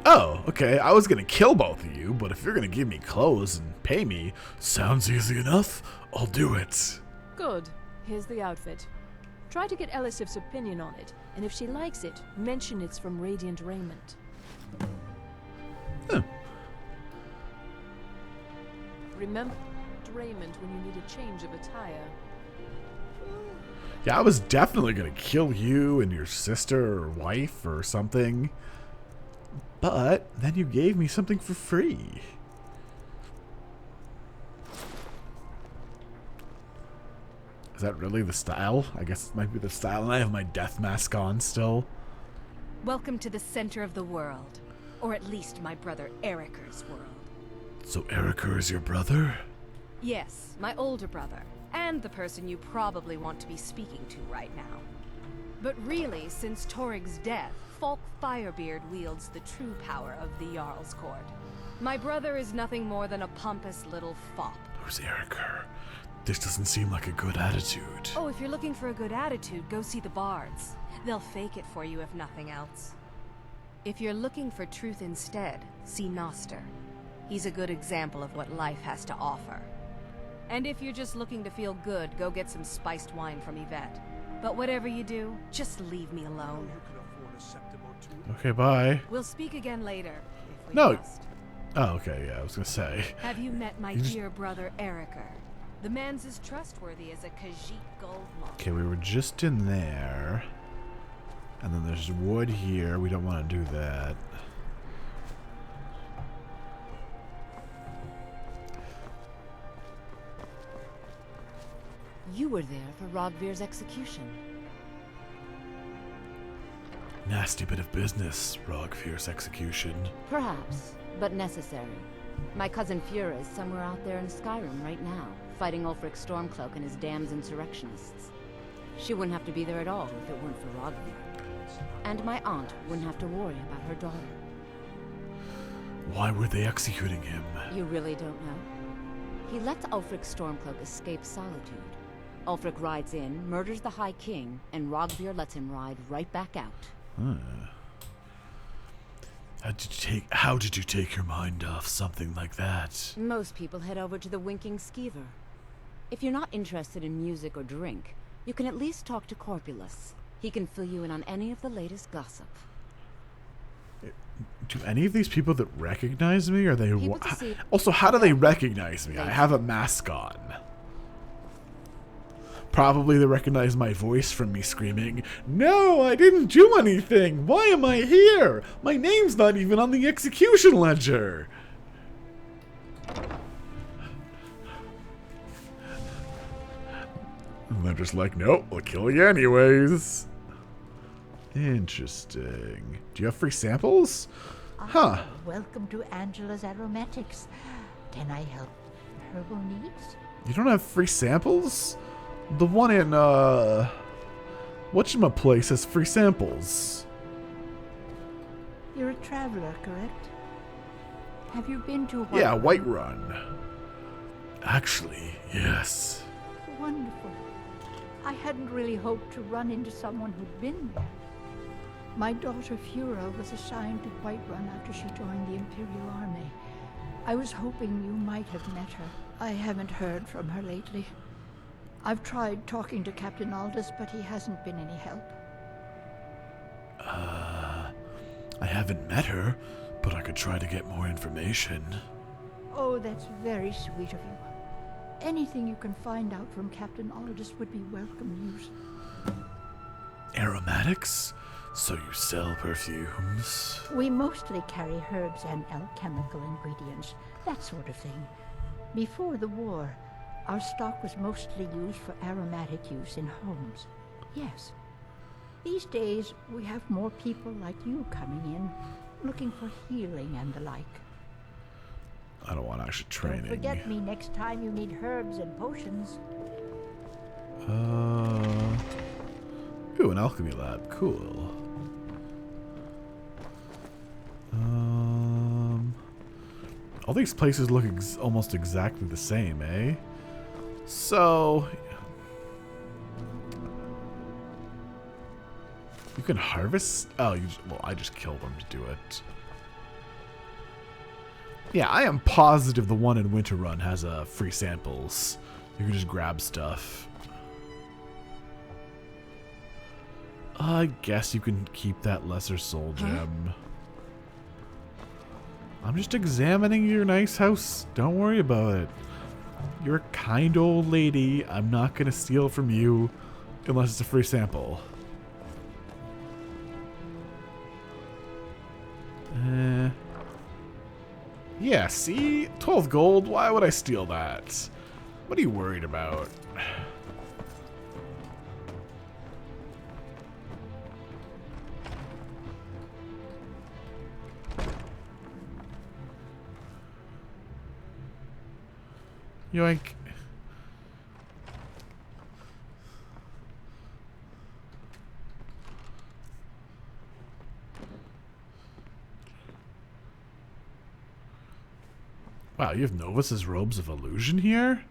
[SPEAKER 1] Oh, okay. I was gonna kill both of you, but if you're gonna give me clothes and pay me, sounds easy enough. I'll do it.
[SPEAKER 10] Good. Here's the outfit. Try to get Elisif's opinion on it, and if she likes it, mention it's from Radiant Raiment.
[SPEAKER 1] Oh.
[SPEAKER 10] Remember Raiment when you need a change of attire.
[SPEAKER 1] Yeah, I was definitely gonna kill you and your sister or wife or something. But then you gave me something for free. Is that really the style? I guess it might be the style, and I have my death mask on still.
[SPEAKER 17] Welcome to the center of the world. Or at least my brother Eriker's world.
[SPEAKER 1] So Eriker is your brother?
[SPEAKER 17] Yes, my older brother. And the person you probably want to be speaking to right now. But really, since Torig's death, Falk Firebeard wields the true power of the Jarl's Court. My brother is nothing more than a pompous little fop.
[SPEAKER 1] Who's Eriker? This doesn't seem like a good attitude.
[SPEAKER 17] Oh, if you're looking for a good attitude, go see the bards. They'll fake it for you if nothing else. If you're looking for truth instead, see Noster. He's a good example of what life has to offer. And if you're just looking to feel good, go get some spiced wine from Yvette. But whatever you do, just leave me alone.
[SPEAKER 1] Okay, bye.
[SPEAKER 17] We'll speak again later, if we
[SPEAKER 1] No.
[SPEAKER 17] must.
[SPEAKER 1] Oh, okay, yeah, I was gonna say.
[SPEAKER 17] Have you met my
[SPEAKER 1] You just-
[SPEAKER 17] dear brother Eriker? The man's as trustworthy as a Khajiit gold moth.
[SPEAKER 1] Okay, we were just in there. And then there's wood here. We don't want to do that.
[SPEAKER 17] You were there for Rogvir's execution.
[SPEAKER 1] Nasty bit of business, Rogvir's execution.
[SPEAKER 18] Perhaps, but necessary. My cousin Fura is somewhere out there in Skyrim right now, fighting Ulfric Stormcloak and his damned insurrectionists. She wouldn't have to be there at all if it weren't for Rogvir. And my aunt wouldn't have to worry about her daughter.
[SPEAKER 1] Why were they executing him?
[SPEAKER 18] You really don't know? He lets Ulfric Stormcloak escape solitude. Ulfric rides in, murders the High King, and Rogvir lets him ride right back out.
[SPEAKER 1] How did you take your mind off something like that?
[SPEAKER 18] Most people head over to the Winking Skeever. If you're not interested in music or drink, you can at least talk to Corpulus. He can fill you in on any of the latest gossip.
[SPEAKER 1] Do any of these people that recognize me? Are they...
[SPEAKER 18] People to see-
[SPEAKER 1] Also, how do they recognize me? I have a mask on. Probably they recognize my voice from me screaming, "No, I didn't do anything! Why am I here? My name's not even on the execution ledger!" And they're just like, "Nope, we'll kill you anyways." Interesting. Do you have free samples? Huh.
[SPEAKER 9] Welcome to Angela's Aromatics. Can I help herbal needs?
[SPEAKER 1] You don't have free samples? The one in, whatchamacallit has free samples.
[SPEAKER 9] You're a traveler, correct? Have you been to
[SPEAKER 1] Yeah, Whiterun. Actually, yes.
[SPEAKER 9] Wonderful. I hadn't really hoped to run into someone who'd been there. My daughter Fura was assigned to Whiterun after she joined the Imperial Army. I was hoping you might have met her. I haven't heard from her lately. I've tried talking to Captain Aldous, but he hasn't been any help.
[SPEAKER 1] I haven't met her, but I could try to get more information.
[SPEAKER 9] Oh, that's very sweet of you. Anything you can find out from Captain Aldous would be welcome news.
[SPEAKER 1] Aromatics? So you sell perfumes?
[SPEAKER 9] We mostly carry herbs and alchemical ingredients, that sort of thing. Before the war, our stock was mostly used for aromatic use in homes. Yes. These days, we have more people like you coming in, looking for healing and the like.
[SPEAKER 1] I don't want actual training.
[SPEAKER 9] Don't forget me next time you need herbs and potions.
[SPEAKER 1] Ooh, an alchemy lab. Cool. All these places look almost exactly the same, eh? So... you can harvest... oh, well, I just killed them to do it. Yeah, I am positive the one in Winterrun has free samples. You can just grab stuff. I guess you can keep that lesser soul gem. I'm just examining your nice house. Don't worry about it. You're a kind old lady. I'm not going to steal from you unless it's a free sample. Yeah, see? 12 gold? Why would I steal that? What are you worried about? Yoink. Wow, you have Novus's Robes of Illusion here?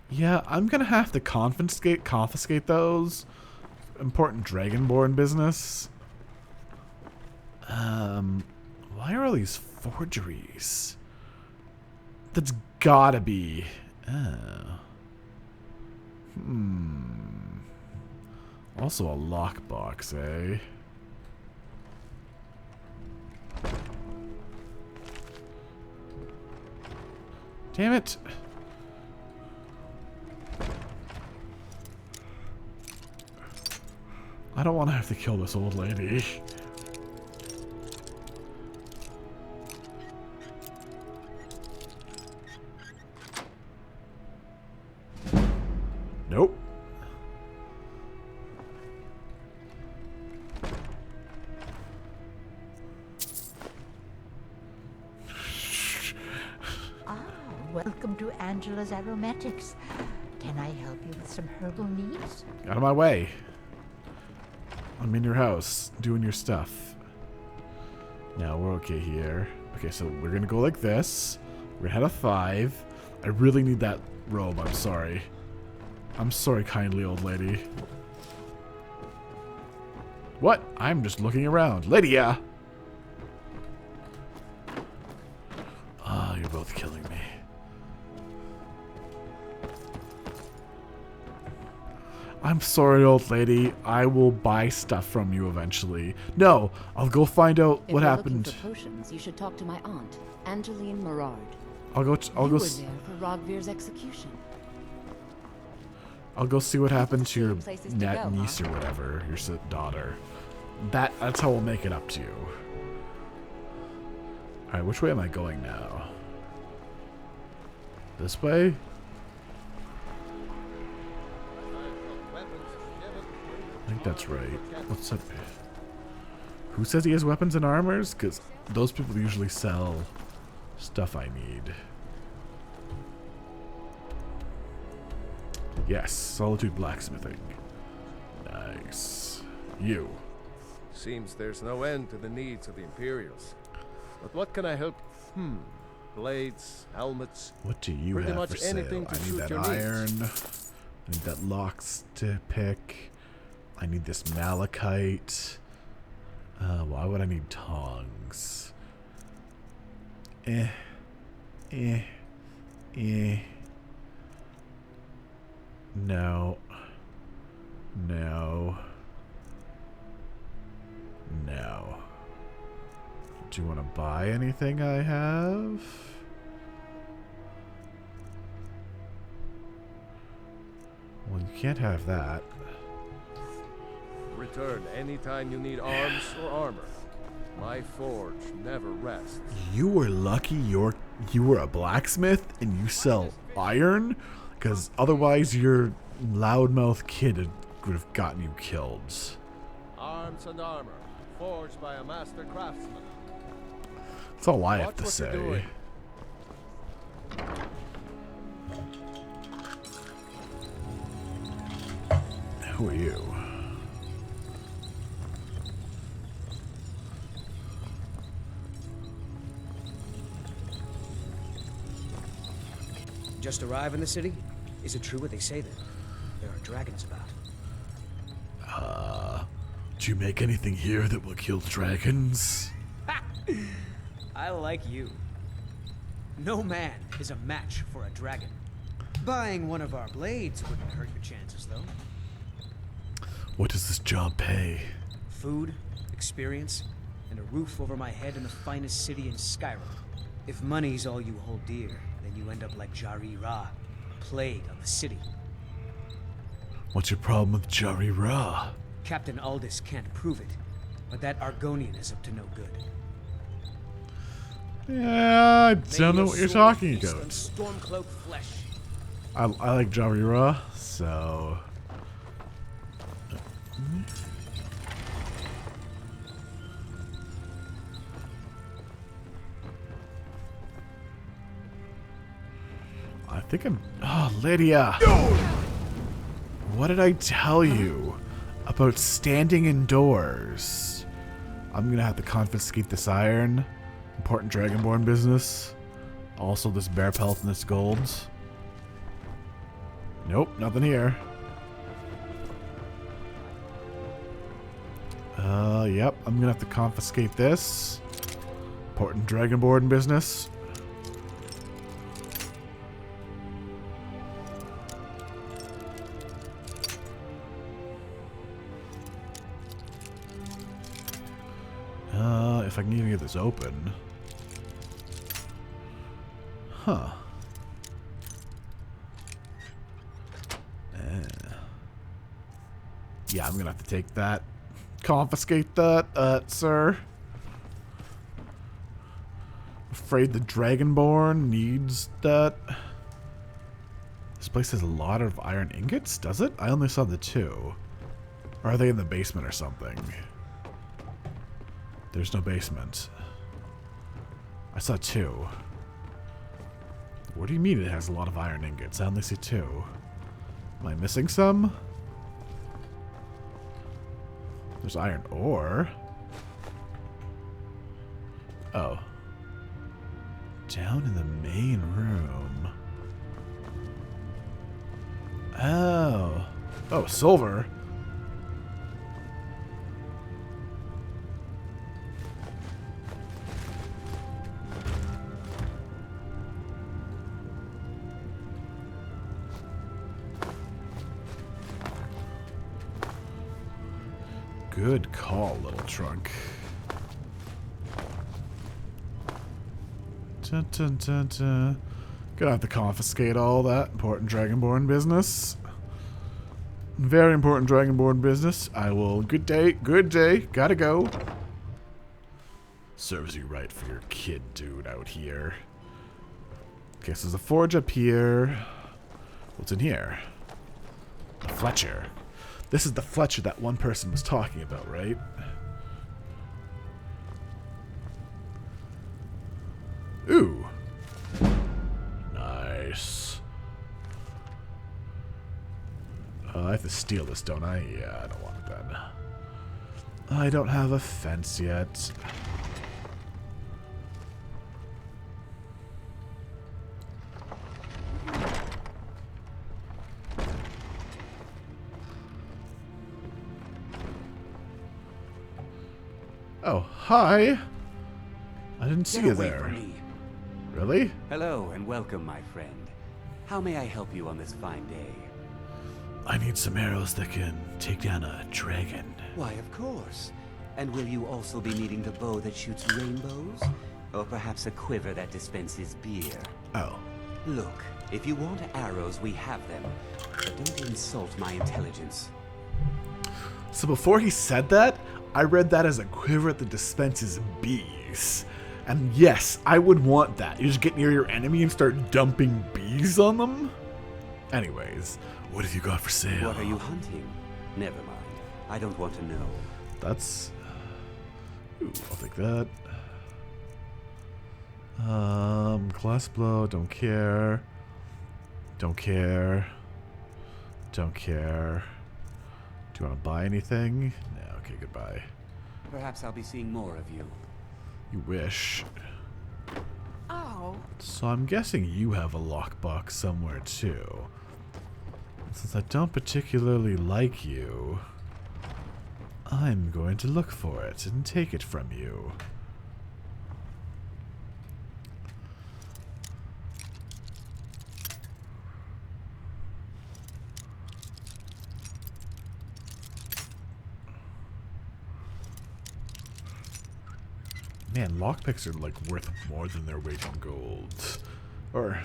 [SPEAKER 1] Yeah, I'm gonna have to confiscate those. Important Dragonborn business. Why are all these forgeries? That's gotta be... oh. Also a lockbox, eh? Damn it. I don't want to have to kill this old lady. Nope.
[SPEAKER 9] Welcome to Angela's Aromatics. Can I help you with some herbal needs?
[SPEAKER 1] Out of my way. I'm in your house, doing your stuff. Now, we're okay here. Okay, so we're gonna go like this. We're gonna head a 5. I really need that robe, I'm sorry. I'm sorry, kindly old lady. What? I'm just looking around. Lydia! Ah, you're both killing me. I'm sorry, old lady. I will buy stuff from you eventually. No, I'll go find out what happened.
[SPEAKER 18] If you're looking for potions, you should talk to my aunt, Angeline Morard.
[SPEAKER 1] I'll go.
[SPEAKER 18] You were there for Rogvir's execution.
[SPEAKER 1] I'll go see what happened to your
[SPEAKER 18] Places to go,
[SPEAKER 1] niece or whatever, your daughter. That's how we'll make it up to you. Alright, which way am I going now? This way? I think that's right. What's up? Who says he has weapons and armors? Because those people usually sell stuff I need. Yes, Solitude Blacksmithing. Nice. You.
[SPEAKER 8] Seems there's no end to the needs of the Imperials. But what can I help? Blades, helmets.
[SPEAKER 1] What do you
[SPEAKER 8] pretty
[SPEAKER 1] have
[SPEAKER 8] much
[SPEAKER 1] for sale?
[SPEAKER 8] anything to
[SPEAKER 1] I need
[SPEAKER 8] suit
[SPEAKER 1] that
[SPEAKER 8] your
[SPEAKER 1] iron.
[SPEAKER 8] needs.
[SPEAKER 1] I need that locks to pick. I need this malachite. Why would I need tongs? No. No. No. Do you want to buy anything I have? Well, you can't have that.
[SPEAKER 8] Return anytime you need arms or armor. My forge never rests.
[SPEAKER 1] You were lucky you were a blacksmith and you sell iron? Because otherwise your loudmouth kid would have gotten you killed.
[SPEAKER 8] Arms and armor, forged by a master craftsman.
[SPEAKER 1] That's all I have
[SPEAKER 8] Watch
[SPEAKER 1] to
[SPEAKER 8] what
[SPEAKER 1] say.
[SPEAKER 8] you're doing.
[SPEAKER 1] Who are you?
[SPEAKER 2] Just arrive in the city? Is it true what they say then? There are dragons about.
[SPEAKER 1] Do you make anything here that will kill dragons?
[SPEAKER 2] I like you. No man is a match for a dragon. Buying one of our blades wouldn't hurt your chances, though.
[SPEAKER 1] What does this job pay?
[SPEAKER 2] Food, experience, and a roof over my head in the finest city in Skyrim. If money's all you hold dear, then you end up like Jari Ra, plague on the city.
[SPEAKER 1] What's your problem with Jari Ra?
[SPEAKER 2] Captain Aldous can't prove it, but that Argonian is up to no good.
[SPEAKER 1] Yeah, I don't know what you're talking
[SPEAKER 2] Feast on
[SPEAKER 1] about.
[SPEAKER 2] Stormcloak flesh.
[SPEAKER 1] I like Jari Ra, so... I think I'm... Oh, Lydia! What did I tell you about standing indoors? I'm gonna have to confiscate this iron. Important Dragonborn business. Also this bear pelt and this gold. Nope, nothing here. Yep, I'm gonna have to confiscate this. Important Dragonborn business. If I can even get this open. Huh. Yeah, I'm gonna have to take that. Confiscate that, sir. Afraid the Dragonborn needs that. This place has a lot of iron ingots, does it? I only saw the 2. Or are they in the basement or something? There's no basement. I saw 2. What do you mean it has a lot of iron ingots? I only see 2. Am I missing some? There's iron ore. Oh. Down in the main room. Oh. Oh, silver. Good call, little trunk. Dun, dun, dun, dun. Gonna have to confiscate all that important Dragonborn business. Very important Dragonborn business. I will. Good day. Good day. Gotta go. Serves you right for your kid dude out here. Okay, so there's a forge up here. What's in here? A Fletcher. This is the Fletcher that one person was talking about, right? Ooh. Nice. I have to steal this, don't I? Yeah, I don't want it then. I don't have a fence yet. Oh, hi. I didn't see you there. Really?
[SPEAKER 13] Hello and welcome, my friend. How may I help you on this fine day?
[SPEAKER 1] I need some arrows that can take down a dragon.
[SPEAKER 13] Why, of course. And will you also be needing the bow that shoots rainbows? Or perhaps a quiver that dispenses beer?
[SPEAKER 1] Oh.
[SPEAKER 13] Look, if you want arrows, we have them. But don't insult my intelligence.
[SPEAKER 1] So before he said that, I read that as a quiver that dispenses bees. And yes, I would want that. You just get near your enemy and start dumping bees on them? Anyways, what have you got for sale?
[SPEAKER 13] What are you hunting? Never mind. I don't want to know.
[SPEAKER 1] That's... Ooh, I'll take that. Glass blow, don't care. Don't care. Don't care. Do you want to buy anything? No, okay, goodbye.
[SPEAKER 13] Perhaps I'll be seeing more of you.
[SPEAKER 1] You wish.
[SPEAKER 15] Oh.
[SPEAKER 1] So I'm guessing you have a lockbox somewhere too. Since I don't particularly like you, I'm going to look for it and take it from you. Man, lockpicks are like worth more than their weight in gold. Or,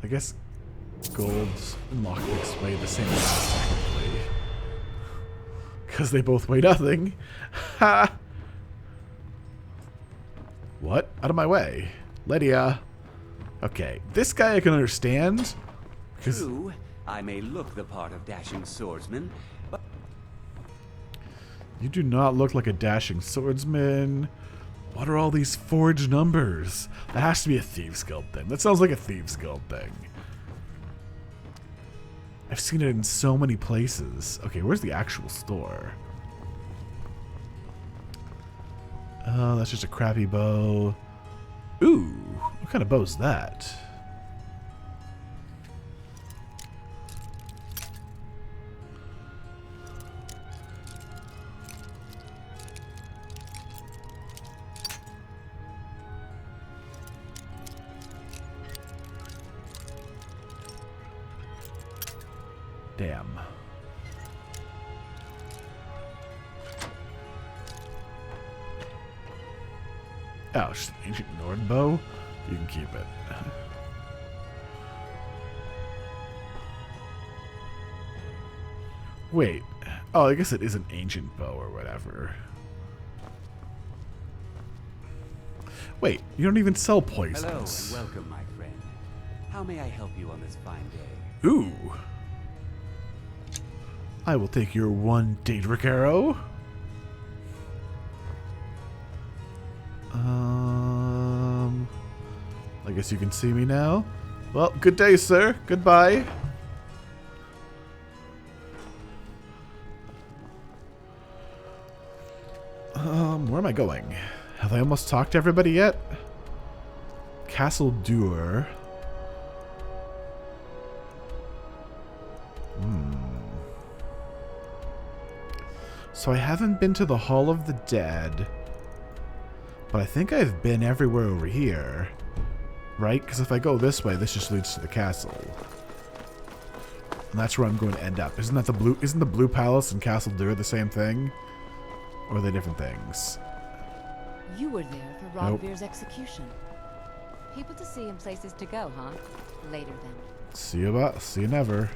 [SPEAKER 1] I guess gold and lockpicks weigh the same amount technically. Because they both weigh nothing. Ha! What? Out of my way. Lydia. Okay, this guy I can understand.
[SPEAKER 13] True, I may look the part of dashing swordsman, but...
[SPEAKER 1] You do not look like a dashing swordsman. What are all these forged numbers? That has to be a Thieves Guild thing. That sounds like a Thieves Guild thing. I've seen it in so many places. Okay, where's the actual store? Oh, that's just a crappy bow. Ooh, what kind of bow is that? Damn. Oh, it's just an ancient Nord bow? You can keep it. Wait. Oh, I guess it is an ancient bow or whatever. Wait, you don't even sell poisons.
[SPEAKER 13] Hello and welcome, my friend. How may I help you on this fine day?
[SPEAKER 1] Ooh. I will take your one Daedric arrow. I guess you can see me now. Well, good day, sir. Goodbye. Where am I going? Have I almost talked to everybody yet? Castle Duer. So I haven't been to the Hall of the Dead, but I think I've been everywhere over here, right? Because if I go this way, this just leads to the castle, and that's where I'm going to end up. Isn't that the blue? Isn't the Blue Palace and Castle Duer the same thing, or are they different things?
[SPEAKER 18] You were there for Rodvir's execution. People to see and places to go, huh? Later then.
[SPEAKER 1] See you never.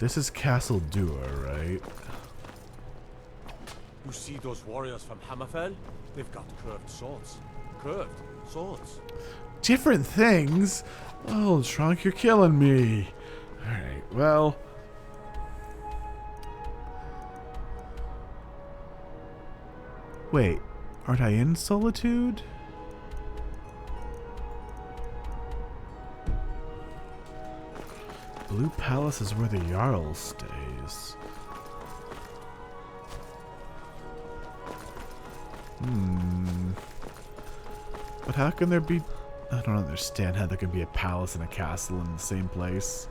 [SPEAKER 1] This is Castle Dua, right?
[SPEAKER 3] You see those warriors from Hammerfell? They've got curved swords. Curved swords.
[SPEAKER 1] Different things? Oh, Trunk, you're killing me. Alright, well... Wait, aren't I in Solitude? Blue Palace is where the Jarl stays. But how can there be... I don't understand how there can be a palace and a castle in the same place.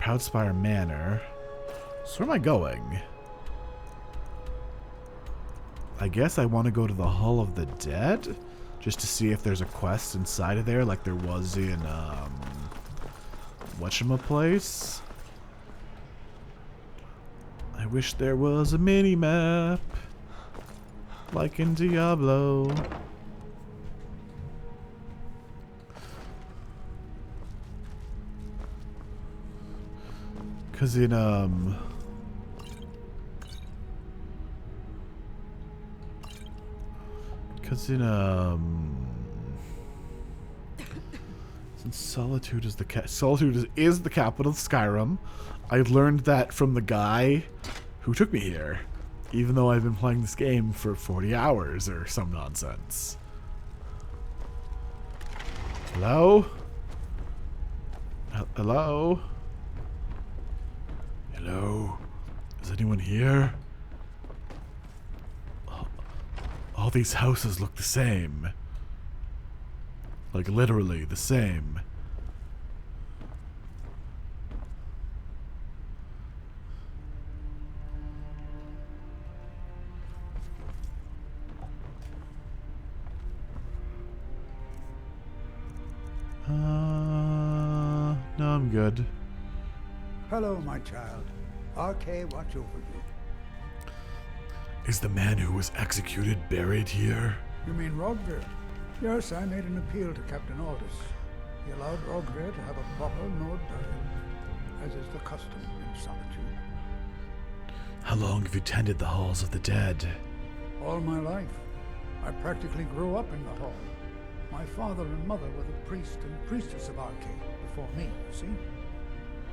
[SPEAKER 1] Proudspire Manor. So where am I going? I guess I want to go to the Hall of the Dead? Just to see if there's a quest inside of there like there was in, whatchamaplace? I wish there was a mini-map. Like in Diablo. Cause in since Solitude is the is the capital of Skyrim. I learned that from the guy who took me here, even though I've been playing this game for 40 hours or some nonsense. Hello? Hello? Hello? Is anyone here? All these houses look the same. Like literally the same. No, I'm good.
[SPEAKER 19] Hello, my child. RK, watch over you.
[SPEAKER 1] Is the man who was executed buried here?
[SPEAKER 19] You mean Rogver? Yes, I made an appeal to Captain Aldous. He allowed Rogver to have a proper Nord burial, as is the custom in Solitude.
[SPEAKER 1] How long have you tended the halls of the dead?
[SPEAKER 19] All my life. I practically grew up in the hall. My father and mother were the priest and priestess of Arcade before me, you see.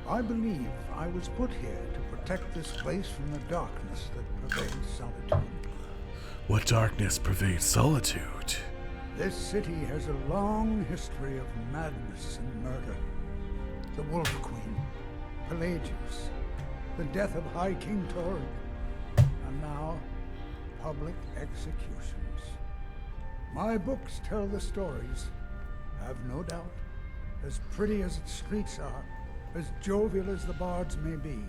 [SPEAKER 19] I believe I was put here to protect this place from the darkness that pervades Solitude.
[SPEAKER 1] What darkness pervades Solitude?
[SPEAKER 19] This city has a long history of madness and murder. The Wolf Queen, Pelagius, the death of High King Torrid, and now public executions. My books tell the stories, have no doubt. As pretty as its streets are, as jovial as the bards may be,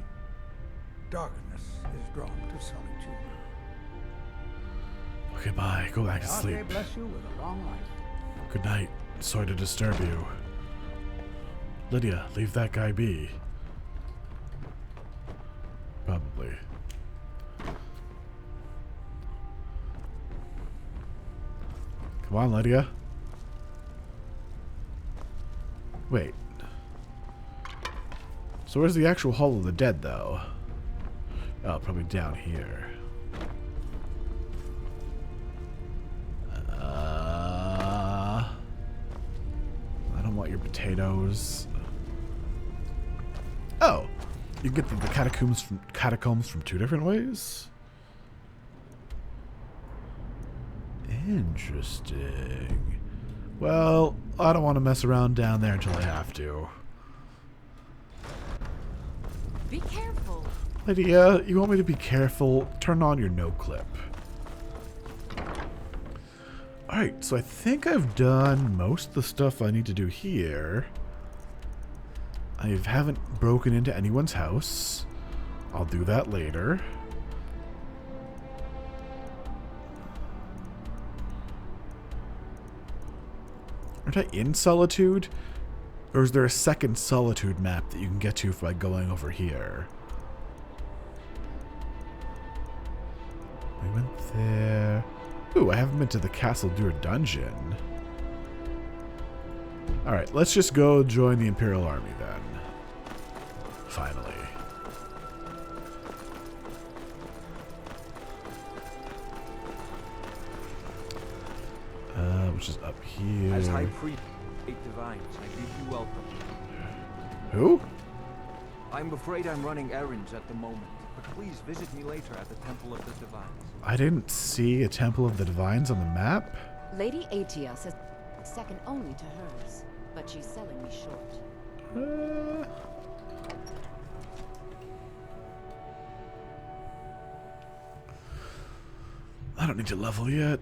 [SPEAKER 19] darkness is drawn to Solitude.
[SPEAKER 1] Okay, bye. Go back to sleep.
[SPEAKER 19] God may bless you with a long life.
[SPEAKER 1] Good night. Sorry to disturb you. Lydia, leave that guy be. Probably. Come on, Lydia. Wait. So where's the actual Hall of the Dead, though? Oh, probably down here. I don't want your potatoes. Oh! You can get the catacombs from two different ways? Interesting. Well, I don't want to mess around down there until I have to.
[SPEAKER 15] Be careful.
[SPEAKER 1] Lydia, you want me to be careful? Turn on your no clip. Alright, so I think I've done most of the stuff I need to do here. I haven't broken into anyone's house. I'll do that later. Aren't I in Solitude? Or is there a second Solitude map that you can get to by going over here? We went there. Ooh, I haven't been to the Castle Dur dungeon. Alright, let's just go join the Imperial Army then. finally. Which is up here.
[SPEAKER 20] As High Priest Divines, I bid you welcome.
[SPEAKER 1] Who?
[SPEAKER 20] I'm afraid I'm running errands at the moment, but please visit me later at the Temple of the Divines.
[SPEAKER 1] I didn't see a Temple of the Divines on the map.
[SPEAKER 18] Lady Atia says second only to hers, but she's selling me short.
[SPEAKER 1] I don't need to level yet.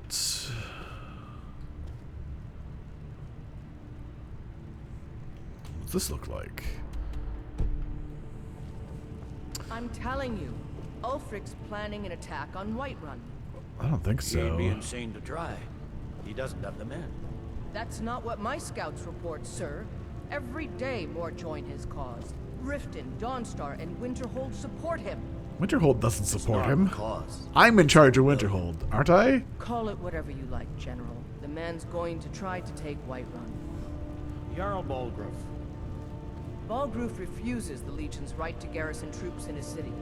[SPEAKER 1] What's this look like?
[SPEAKER 21] I'm telling you, Ulfric's planning an attack on Whiterun.
[SPEAKER 1] I don't think so.
[SPEAKER 22] He'd be insane to try. He doesn't have the men.
[SPEAKER 21] That's not what my scouts report, sir. Every day more join his cause. Riften, Dawnstar, and Winterhold support him.
[SPEAKER 1] Winterhold doesn't support
[SPEAKER 22] not
[SPEAKER 1] him.
[SPEAKER 22] a cause.
[SPEAKER 1] I'm in charge of Winterhold, aren't I?
[SPEAKER 21] Call it whatever you like, General. The man's going to try to take Whiterun.
[SPEAKER 22] Jarl Balgruuf.
[SPEAKER 21] Balgruuf refuses the Legion's right to garrison troops in his city.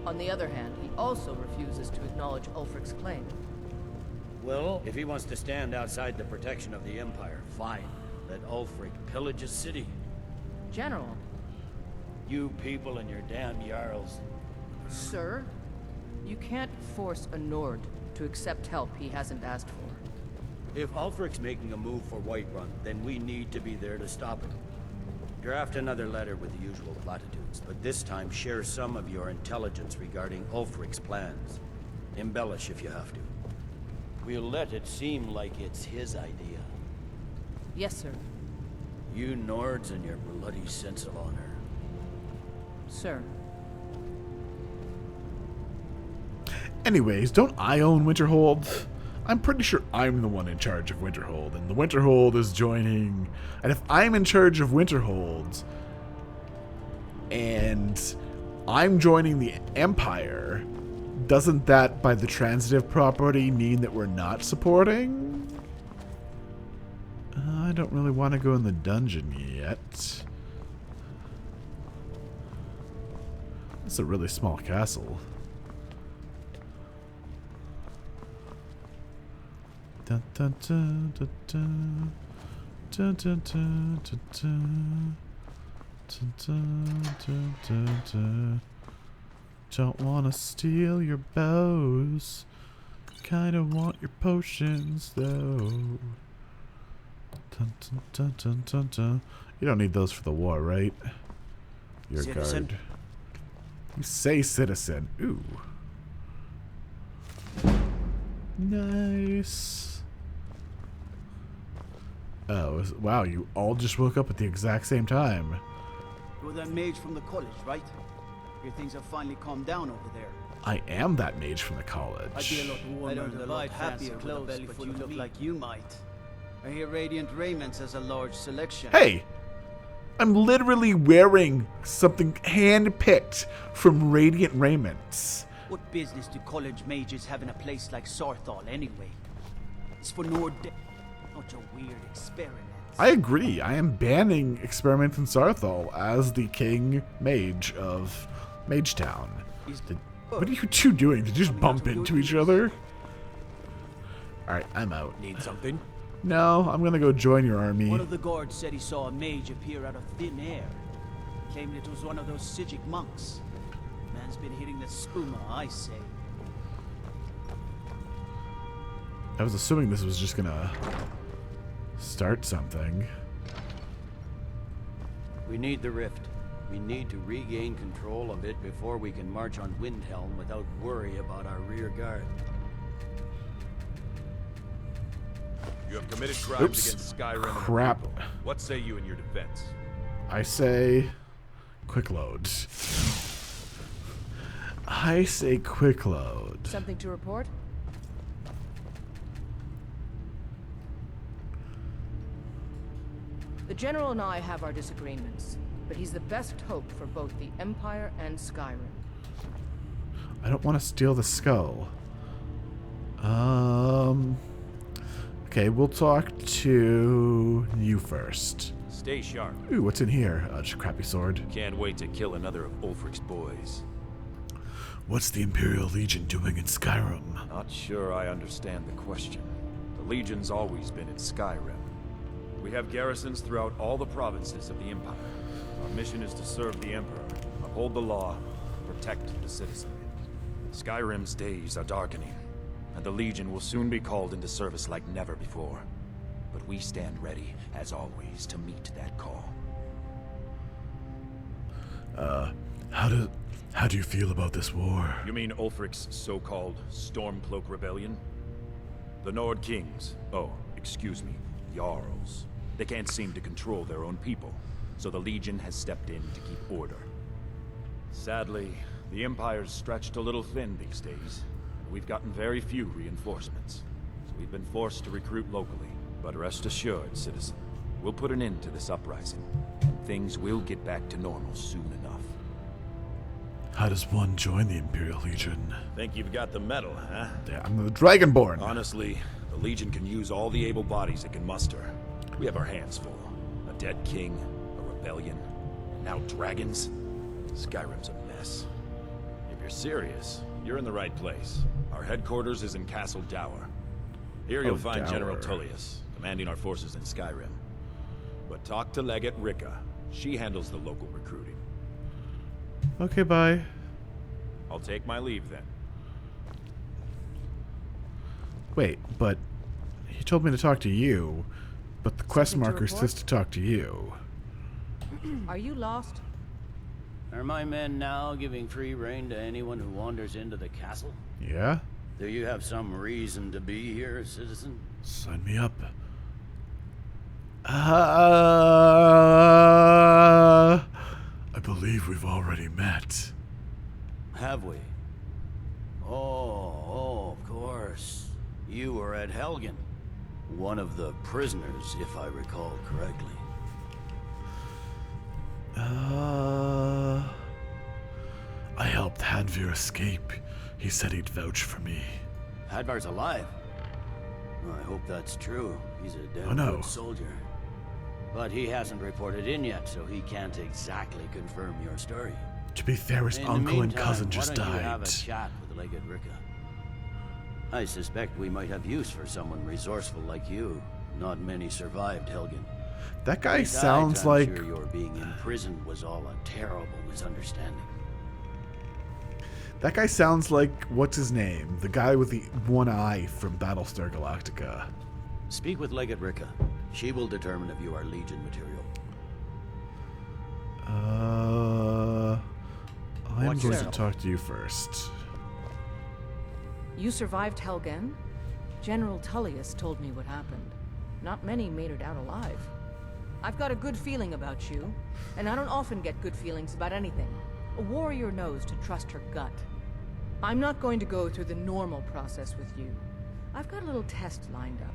[SPEAKER 21] On the other hand, he also refuses to acknowledge Ulfric's claim.
[SPEAKER 22] Well, if he wants to stand outside the protection of the Empire, fine. Let Ulfric pillage his city.
[SPEAKER 21] General.
[SPEAKER 22] You people and your damn Jarls.
[SPEAKER 21] Sir, you can't force a Nord to accept help he hasn't asked for.
[SPEAKER 22] If Ulfric's making a move for Whiterun, then we need to be there to stop him. Draft another letter with the usual platitudes, but this time share some of your intelligence regarding Ulfric's plans. Embellish if you have to. We'll let it seem like it's his idea.
[SPEAKER 21] Yes, sir.
[SPEAKER 22] You Nords and your bloody sense of honor.
[SPEAKER 21] Sir.
[SPEAKER 1] Anyways, don't I own Winterhold? I'm pretty sure I'm the one in charge of Winterhold, and the Winterhold is joining. And if I'm in charge of Winterhold, and I'm joining the Empire, doesn't that, by the transitive property, mean that we're not supporting? I don't really want to go in the dungeon yet. It's a really small castle. Dun, dun, dun, dun, dun. Dun, dun, dun, dun, dun. Dun, dun, dun, dun, dun. Don't wanna steal your bows. Kinda want your potions though. Dun, dun, dun, dun, dun, dun. You don't need those for the war, right? Your
[SPEAKER 2] Citizen.
[SPEAKER 1] guard. You say citizen. Ooh. Nice. Oh, wow, you all just woke up at the exact same time.
[SPEAKER 23] You're that mage from the college, right? Your things have finally calmed down over there.
[SPEAKER 1] I am that mage from the college.
[SPEAKER 23] I'd be a lot warmer and a lot happier clothes, but you look like you might. I hear Radiant Raiments has a large selection.
[SPEAKER 1] Hey! I'm literally wearing something hand-picked from Radiant Raiments.
[SPEAKER 23] What business do college mages have in a place like Sarthal anyway? It's for Nord... Not your weird experiments.
[SPEAKER 1] I agree. I am banning experiments in Sarthal as the king mage of Magetown. What are you two doing? Did you just bump into each other? Alright, I'm out.
[SPEAKER 22] Need something?
[SPEAKER 1] No, I'm gonna go join your army.
[SPEAKER 23] One of the guards said he saw a mage appear out of thin air. Claimed it was one of those Sijic monks. Man's been hitting the skooma, I say.
[SPEAKER 1] I was assuming this was just gonna start something.
[SPEAKER 22] We need the rift. We need to regain control of it before we can march on Windhelm without worry about our rear guard.
[SPEAKER 24] You have committed crimes
[SPEAKER 1] Oops.
[SPEAKER 24] against Skyrim and
[SPEAKER 1] Crap.
[SPEAKER 24] the people. What say you in your defense?
[SPEAKER 1] I say quick load. I say quick load.
[SPEAKER 21] Something to report? The General and I have our disagreements, but he's the best hope for both the Empire and Skyrim.
[SPEAKER 1] I don't want to steal the skull. Okay, we'll talk to you first.
[SPEAKER 24] Stay sharp.
[SPEAKER 1] Ooh, what's in here? Just a crappy sword.
[SPEAKER 24] Can't wait to kill another of Ulfric's boys.
[SPEAKER 1] What's the Imperial Legion doing in Skyrim?
[SPEAKER 6] Not sure I understand the question. The Legion's always been in Skyrim. We have garrisons throughout all the provinces of the Empire. Our mission is to serve the Emperor, uphold the law, protect the citizenry. Skyrim's days are darkening, and the Legion will soon be called into service like never before. But we stand ready, as always, to meet that call.
[SPEAKER 1] How do you feel about this war?
[SPEAKER 6] You mean Ulfric's so-called Stormcloak Rebellion? The Nord Kings, excuse me, Jarls. They can't seem to control their own people, so the Legion has stepped in to keep order. Sadly, the Empire's stretched a little thin these days. We've gotten very few reinforcements, so we've been forced to recruit locally. But rest assured, citizen, we'll put an end to this uprising, and things will get back to normal soon enough.
[SPEAKER 1] How does one join the Imperial Legion?
[SPEAKER 6] Think you've got the mettle, huh?
[SPEAKER 1] Yeah, I'm the Dragonborn.
[SPEAKER 6] Honestly, the Legion can use all the able bodies it can muster. We have our hands full. A dead king, a rebellion, and now dragons? Skyrim's a mess. If you're serious, you're in the right place. Our headquarters is in Castle Dower. Here you'll find
[SPEAKER 1] Dower.
[SPEAKER 6] General Tullius, commanding our forces in Skyrim. But talk to Legate Ricka. She handles the local recruiting.
[SPEAKER 1] Okay, bye.
[SPEAKER 6] I'll take my leave then.
[SPEAKER 1] Wait, but he told me to talk to you, but the quest
[SPEAKER 21] Something to
[SPEAKER 1] marker
[SPEAKER 21] report?
[SPEAKER 1] says to talk to you.
[SPEAKER 21] Are you lost?
[SPEAKER 22] Are my men now giving free rein to anyone who wanders into the castle?
[SPEAKER 1] Yeah?
[SPEAKER 22] Do you have some reason to be here, citizen?
[SPEAKER 1] Sign me up. I believe we've already met.
[SPEAKER 22] Have we? Oh, of course. You were at Helgen. One of the prisoners, if I recall correctly.
[SPEAKER 1] I helped Hadvir escape. He said he'd vouch for me.
[SPEAKER 22] Hadvar's alive. Well, I hope that's true. He's a damn
[SPEAKER 1] Oh, no.
[SPEAKER 22] good soldier. But he hasn't reported in yet, so he can't exactly confirm your story.
[SPEAKER 1] To be fair, his
[SPEAKER 22] In the
[SPEAKER 1] uncle and
[SPEAKER 22] meantime,
[SPEAKER 1] cousin just
[SPEAKER 22] why don't you have
[SPEAKER 1] died.
[SPEAKER 22] a chat with Legate Ricka? I suspect we might have use for someone resourceful like you. Not many survived Helgen.
[SPEAKER 1] That guy
[SPEAKER 22] Besides,
[SPEAKER 1] sounds
[SPEAKER 22] I'm
[SPEAKER 1] like...
[SPEAKER 22] sure your being imprisoned was all a terrible misunderstanding.
[SPEAKER 1] That guy sounds like, what's his name? The guy with the one eye from Battlestar Galactica.
[SPEAKER 22] Speak with Legate Ricka. She will determine if you are Legion material.
[SPEAKER 1] I'm
[SPEAKER 21] Watch
[SPEAKER 1] going to
[SPEAKER 21] yourself.
[SPEAKER 1] talk to you first.
[SPEAKER 21] You survived Helgen? General Tullius told me what happened. Not many made it out alive. I've got a good feeling about you, and I don't often get good feelings about anything. A warrior knows to trust her gut. I'm not going to go through the normal process with you. I've got a little test lined up.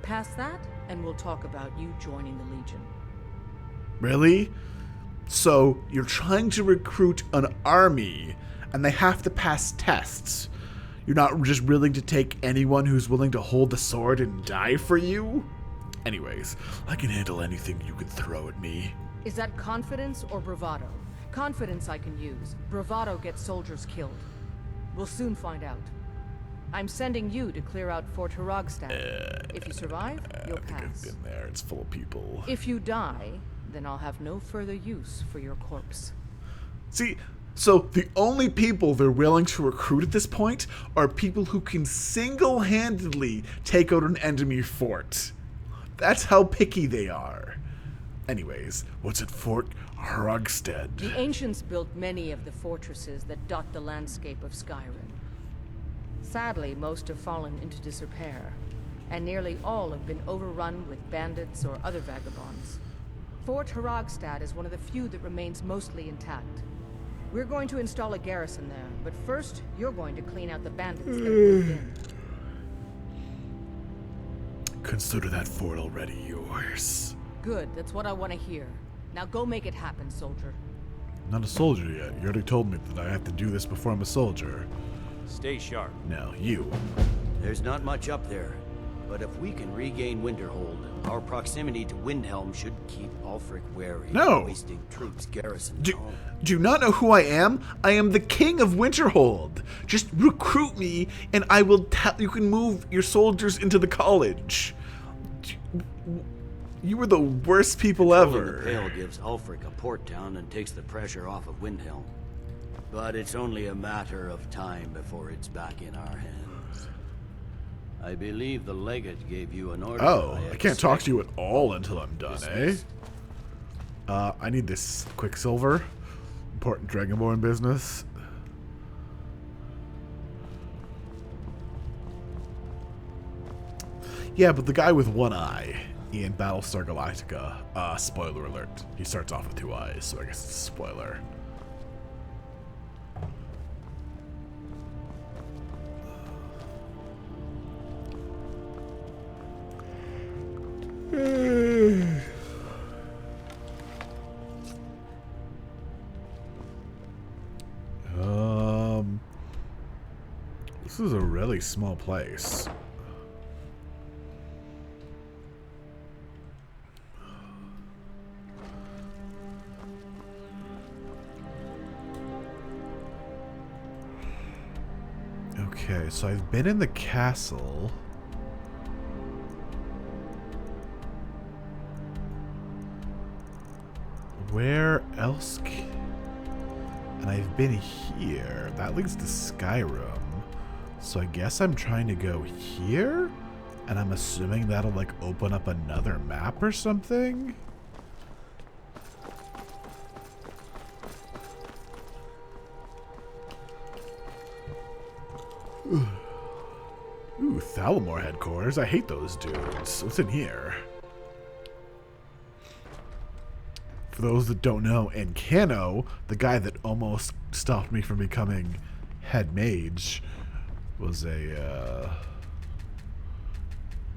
[SPEAKER 21] Pass that, and we'll talk about you joining the Legion.
[SPEAKER 1] Really? So, you're trying to recruit an army, and they have to pass tests. You're not just willing to take anyone who's willing to hold the sword and die for you? Anyways, I can handle anything you can throw at me.
[SPEAKER 21] Is that confidence or bravado? Confidence I can use. Bravado gets soldiers killed. We'll soon find out. I'm sending you to clear out Fort Hrogstad. If you survive, you'll
[SPEAKER 1] I think I've
[SPEAKER 21] pass.
[SPEAKER 1] been there. It's full of people.
[SPEAKER 21] If you die, then I'll have no further use for your corpse.
[SPEAKER 1] See, so the only people they're willing to recruit at this point are people who can single-handedly take out an enemy fort. That's how picky they are. Anyways, what's at Fort Hrogstad?
[SPEAKER 21] The ancients built many of the fortresses that dot the landscape of Skyrim. Sadly, most have fallen into disrepair, and nearly all have been overrun with bandits or other vagabonds. Fort Hrogstad is one of the few that remains mostly intact. We're going to install a garrison there, but first, you're going to clean out the bandits that have moved in.
[SPEAKER 1] Consider that fort already yours.
[SPEAKER 21] Good, that's what I want to hear. Now go make it happen, soldier.
[SPEAKER 1] Not a soldier yet. You already told me that I have to do this before I'm a soldier.
[SPEAKER 24] Stay sharp.
[SPEAKER 1] Now, you.
[SPEAKER 22] There's not much up there. But if we can regain Winterhold, our proximity to Windhelm should keep Ulfric wary
[SPEAKER 1] No.
[SPEAKER 22] of wasting troops garrisoned
[SPEAKER 1] Do
[SPEAKER 22] home.
[SPEAKER 1] you not know who I am? I am the king of Winterhold. Just recruit me, and I will you can move your soldiers into the college. You were the worst people
[SPEAKER 22] Controlling
[SPEAKER 1] ever.
[SPEAKER 22] the Pale gives Ulfric a port town and takes the pressure off of Windhelm. But it's only a matter of time before it's back in our hands. I believe the legate gave you an order.
[SPEAKER 1] Oh, I can't talk to you at all until I'm done, eh? I need this Quicksilver. Important Dragonborn business. Yeah, but the guy with one eye in Battlestar Galactica, spoiler alert, he starts off with 2 eyes, so I guess it's a spoiler. This is a really small place. Okay, so I've been in the castle. Where else? And I've been here. That leads to Skyrim. So I guess I'm trying to go here? And I'm assuming that'll like open up another map or something? Ooh, Thalamore headquarters. I hate those dudes. What's in here? For those that don't know, and can know, the guy that almost stopped me from becoming head mage was a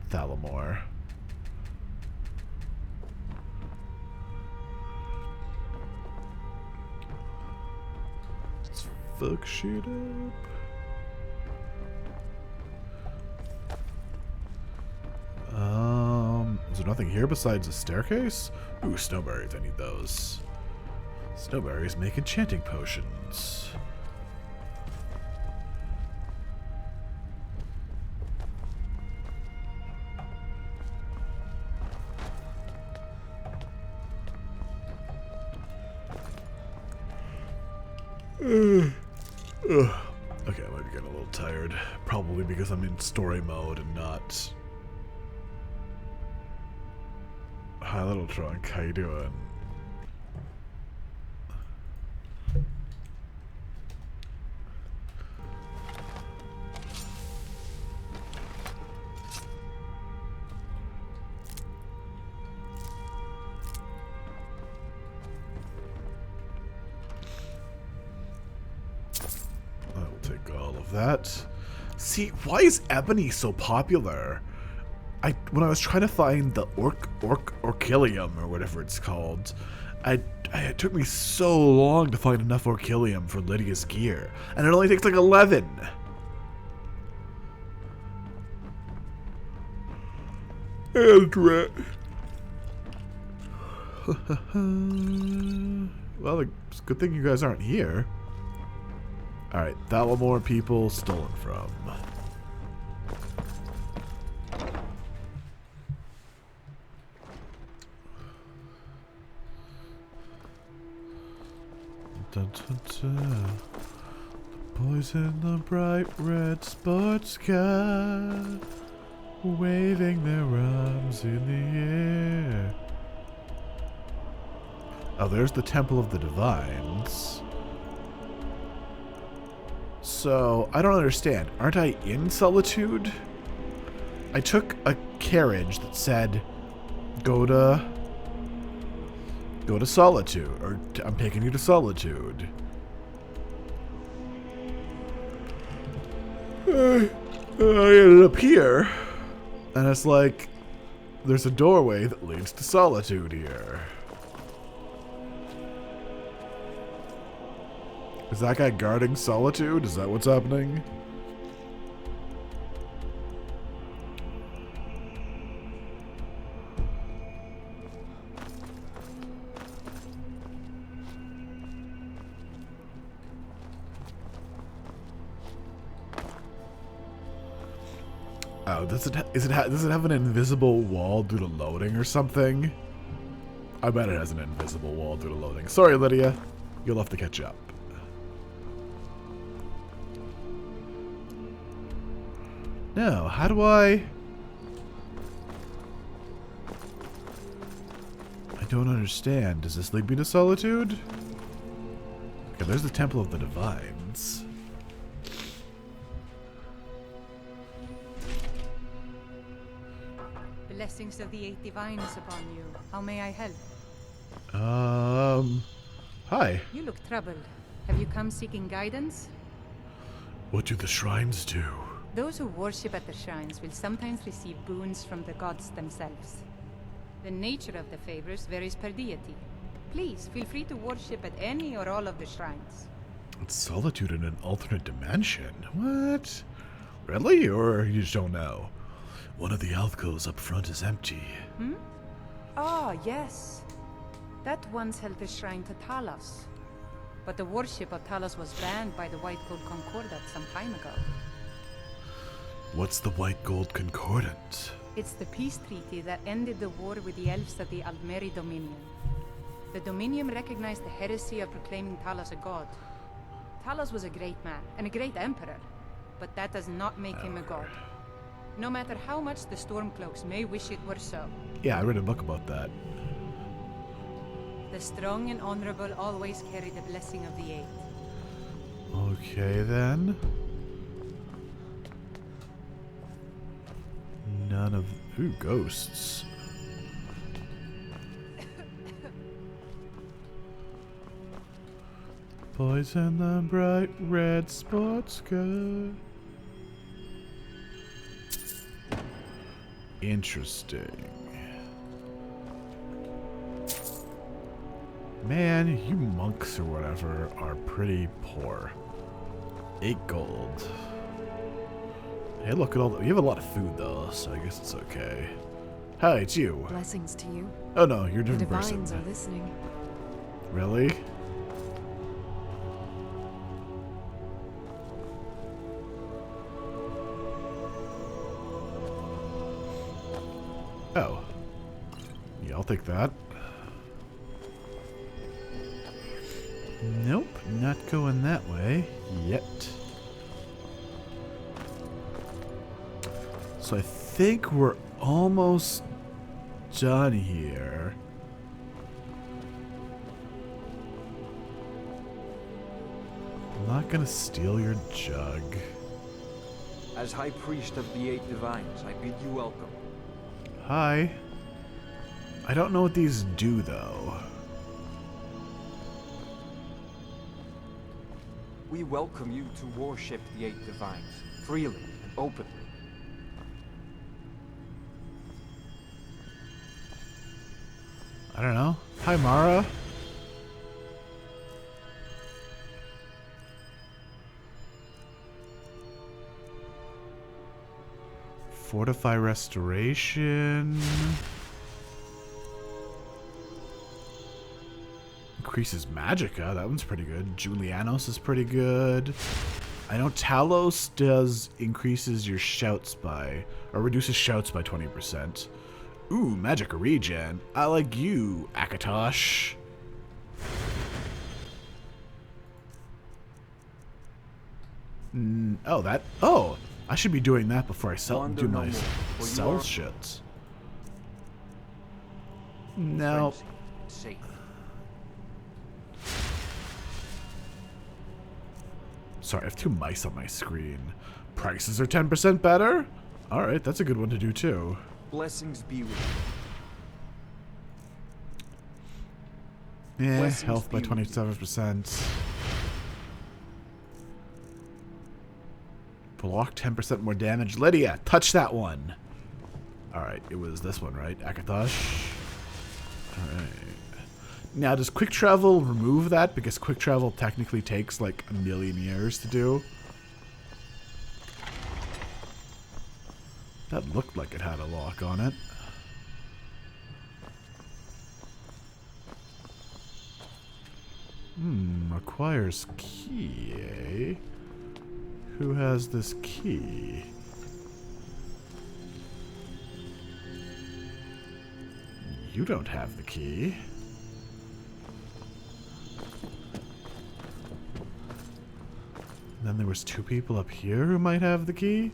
[SPEAKER 1] Thalamore. Let's fuck shit up. Is there nothing here besides a staircase? Ooh, snowberries. I need those. Snowberries make enchanting potions. Okay, I might be getting a little tired. Probably because I'm in story mode and not... Hi, little trunk. How you doing? I will take all of that. See, why is ebony so popular? When I was trying to find the orchilium or whatever it's called, it took me so long to find enough orchilium for Lydia's gear, and it only takes like 11. Well, it's a good thing you guys aren't here. Alright, Thalamore people stolen from. Dun, dun, dun. The boys in the bright red sports car, waving their arms in the air. Oh, there's the Temple of the Divines. So, I don't understand. Aren't I in Solitude? I took a carriage that said, go to Solitude, or I'm taking you to Solitude. I ended up here, and it's like, there's a doorway that leads to Solitude here. Is that guy guarding Solitude? Is that what's happening? Oh, does it have an invisible wall due to loading or something? I bet it has an invisible wall due to loading. Sorry, Lydia. You'll have to catch up. No, how do I don't understand. Does this lead me to Solitude? Okay, there's the Temple of the Divines.
[SPEAKER 4] Blessings of the Eight Divines upon you. How may I help?
[SPEAKER 1] Hi.
[SPEAKER 4] You look troubled. Have you come seeking guidance?
[SPEAKER 1] What do the shrines do?
[SPEAKER 4] Those who worship at the shrines will sometimes receive boons from the gods themselves. The nature of the favors varies per deity. Please, feel free to worship at any or all of the shrines.
[SPEAKER 1] It's Solitude in an alternate dimension. What? Really? Or you just don't know? One of the alcoves up front is empty.
[SPEAKER 4] Hmm? Ah, yes. That once held the shrine to Talos. But the worship of Talos was banned by the White Gold Concordat some time ago.
[SPEAKER 1] What's the White Gold Concordant?
[SPEAKER 4] It's the peace treaty that ended the war with the elves of the Aldmeri Dominion. The Dominion recognized the heresy of proclaiming Talos a god. Talos was a great man, and a great emperor, but that does not make him a god. No matter how much the Stormcloaks may wish it were so.
[SPEAKER 1] Yeah, I read a book about that.
[SPEAKER 4] The strong and honorable always carry the blessing of the Eight.
[SPEAKER 1] Okay, then. None of... Ooh, ghosts. Boys in the bright red sports car. Interesting. Man, you monks or whatever are pretty poor. 8 gold. Hey, look at all the... You have a lot of food, though, so I guess it's okay. Hi, it's you.
[SPEAKER 10] Blessings to you.
[SPEAKER 1] Oh, no, you're a
[SPEAKER 10] The
[SPEAKER 1] different person.
[SPEAKER 10] divines are listening.
[SPEAKER 1] Really? Oh. Yeah, I'll take that. Nope, not going that way yet. So I think we're almost done here. I'm not gonna steal your jug.
[SPEAKER 20] As High Priest of the Eight Divines, I bid you welcome.
[SPEAKER 1] Hi. I don't know what these do, though.
[SPEAKER 20] We welcome you to worship the Eight Divines, freely and openly.
[SPEAKER 1] I don't know. Hi, Mara. Fortify Restoration. Increases Magicka. That one's pretty good. Julianos is pretty good. I know Talos does increases your shouts by, or reduces shouts by 20%. Ooh, Magicka regen. I like you, Akatosh. Oh, that. Oh, I should be doing that before I do my sell shit. No.
[SPEAKER 20] Safe.
[SPEAKER 1] Sorry, I have 2 mice on my screen. Prices are 10% better? Alright, that's a good one to do too.
[SPEAKER 20] Blessings be with
[SPEAKER 1] you. Yeah,
[SPEAKER 20] Blessings
[SPEAKER 1] health by 27%. Block 10% more damage. Lydia, touch that one. Alright, it was this one, right? Akatosh. Alright. Now, does quick travel remove that? Because quick travel technically takes like 1,000,000 years to do. That looked like it had a lock on it. Requires key, eh? Who has this key? You don't have the key. And then there was 2 people up here who might have the key.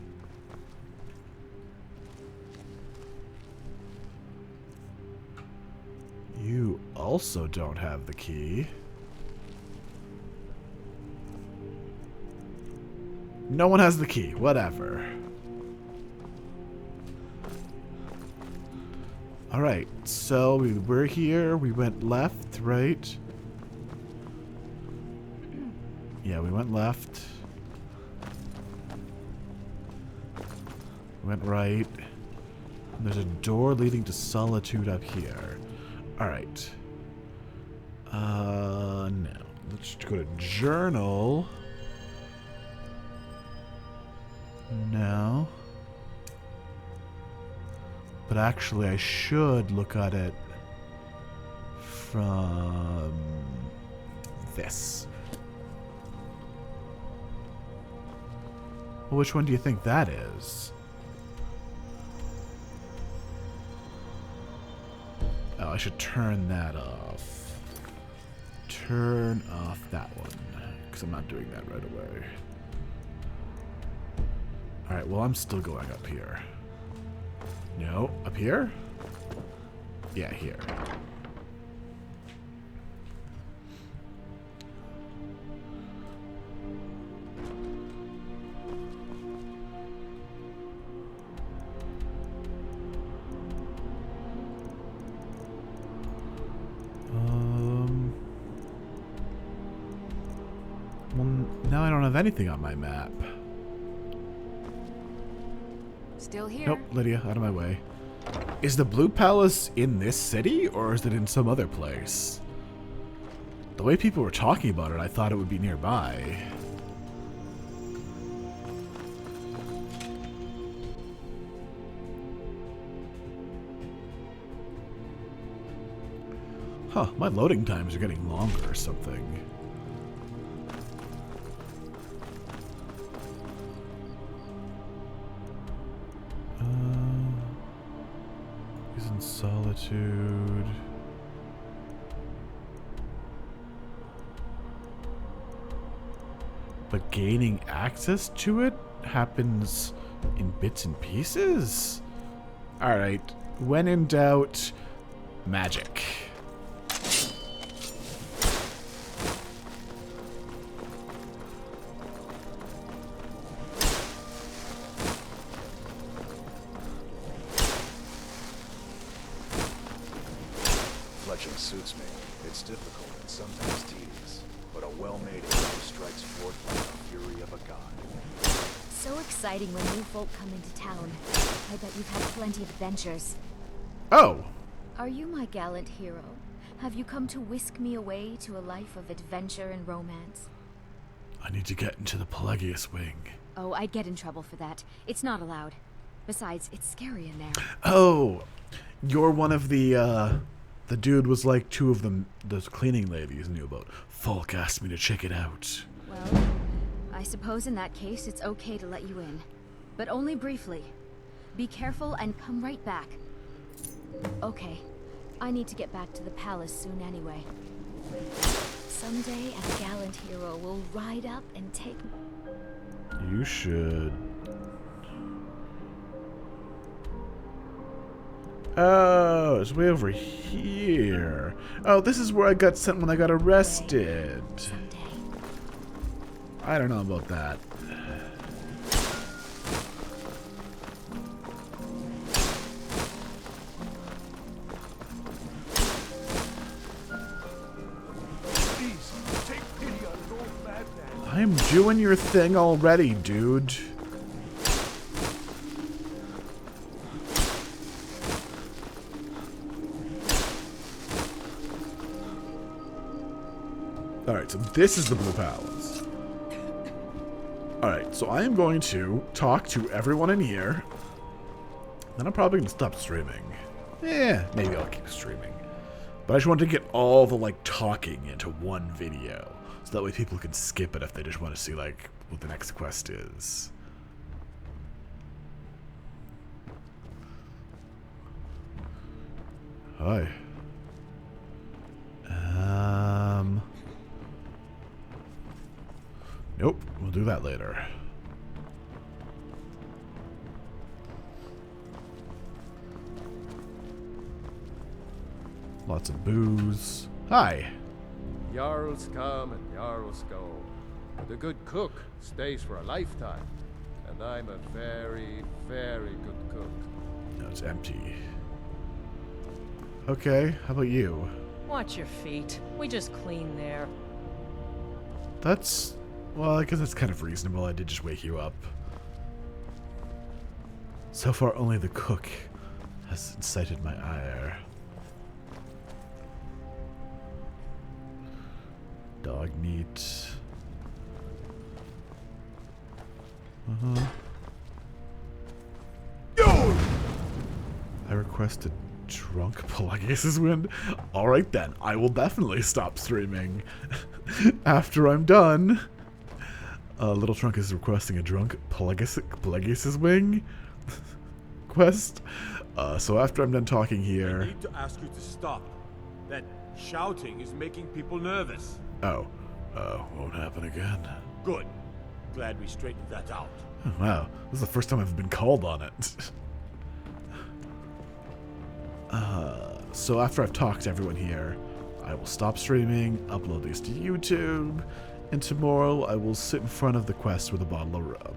[SPEAKER 1] You also don't have the key. No one has the key. Whatever. Alright, so we're here. We went left, right? Yeah, we went left. Went right. And there's a door leading to Solitude up here. Alright. No. Let's go to Journal. No. But actually, I should look at it from this. Well, which one do you think that is? Oh, I should turn that off. Turn off that one, because I'm not doing that right away. Alright, well, I'm still going up here. No, up here? Yeah, here. Well, now I don't have anything on my map.
[SPEAKER 15] Still here.
[SPEAKER 1] Nope, Lydia, out of my way. Is the Blue Palace in this city, or is it in some other place? The way people were talking about it, I thought it would be nearby. Huh, my loading times are getting longer or something. He's in Solitude. But gaining access to it happens in bits and pieces? Alright, when in doubt, magic.
[SPEAKER 16] Fletching suits me. It's difficult and sometimes tedious, but a well-made arrow strikes forth like the fury of a god.
[SPEAKER 5] So exciting when new folk come into town. I bet you've had plenty of adventures.
[SPEAKER 1] Oh!
[SPEAKER 5] Are you my gallant hero? Have you come to whisk me away to a life of adventure and romance?
[SPEAKER 1] I need to get into the Pelagius wing.
[SPEAKER 5] Oh, I'd get in trouble for that. It's not allowed. Besides, it's scary in there.
[SPEAKER 1] Oh! You're one of the dude was like two of them, those cleaning ladies knew about. Folk asked me to check it out.
[SPEAKER 5] Well, I suppose in that case it's okay to let you in. But only briefly. Be careful and come right back. Okay. I need to get back to the palace soon anyway. Someday a gallant hero will ride up and take...
[SPEAKER 1] You should. Oh, it's way over here. Oh, this is where I got sent when I got arrested. I don't know about that.
[SPEAKER 16] Please, take pity on an old madman.
[SPEAKER 1] I'm doing your thing already, dude. Alright, so this is the Blue Palace. Alright, so I am going to talk to everyone in here. Then I'm probably going to stop streaming. Yeah, maybe I'll keep streaming. But I just wanted to get all the, like, talking into one video. So that way people can skip it if they just want to see, like, what the next quest is. Hi. Nope, we'll do that later. Lots of booze. Hi.
[SPEAKER 8] Jarls come and Jarls go. The good cook stays for a lifetime. And I'm a very, very good cook.
[SPEAKER 1] No, it's empty. Okay, how about you?
[SPEAKER 21] Watch your feet. We just clean there.
[SPEAKER 1] That's... well, I guess that's kind of reasonable. I did just wake you up. So far, only the cook has incited my ire. Dog meat. I requested drunk Pelagius's wind. Alright then, I will definitely stop streaming after I'm done. Little Trunk is requesting a drunk Pelagius's wing quest. So after I'm done talking here...
[SPEAKER 3] I need to ask you to stop. That shouting is making people nervous.
[SPEAKER 1] Oh. Won't happen again.
[SPEAKER 3] Good. Glad we straightened that out.
[SPEAKER 1] Oh, wow, this is the first time I've been called on it. So after I've talked to everyone here, I will stop streaming, upload these to YouTube, and tomorrow I will sit in front of the quest with a bottle of rum.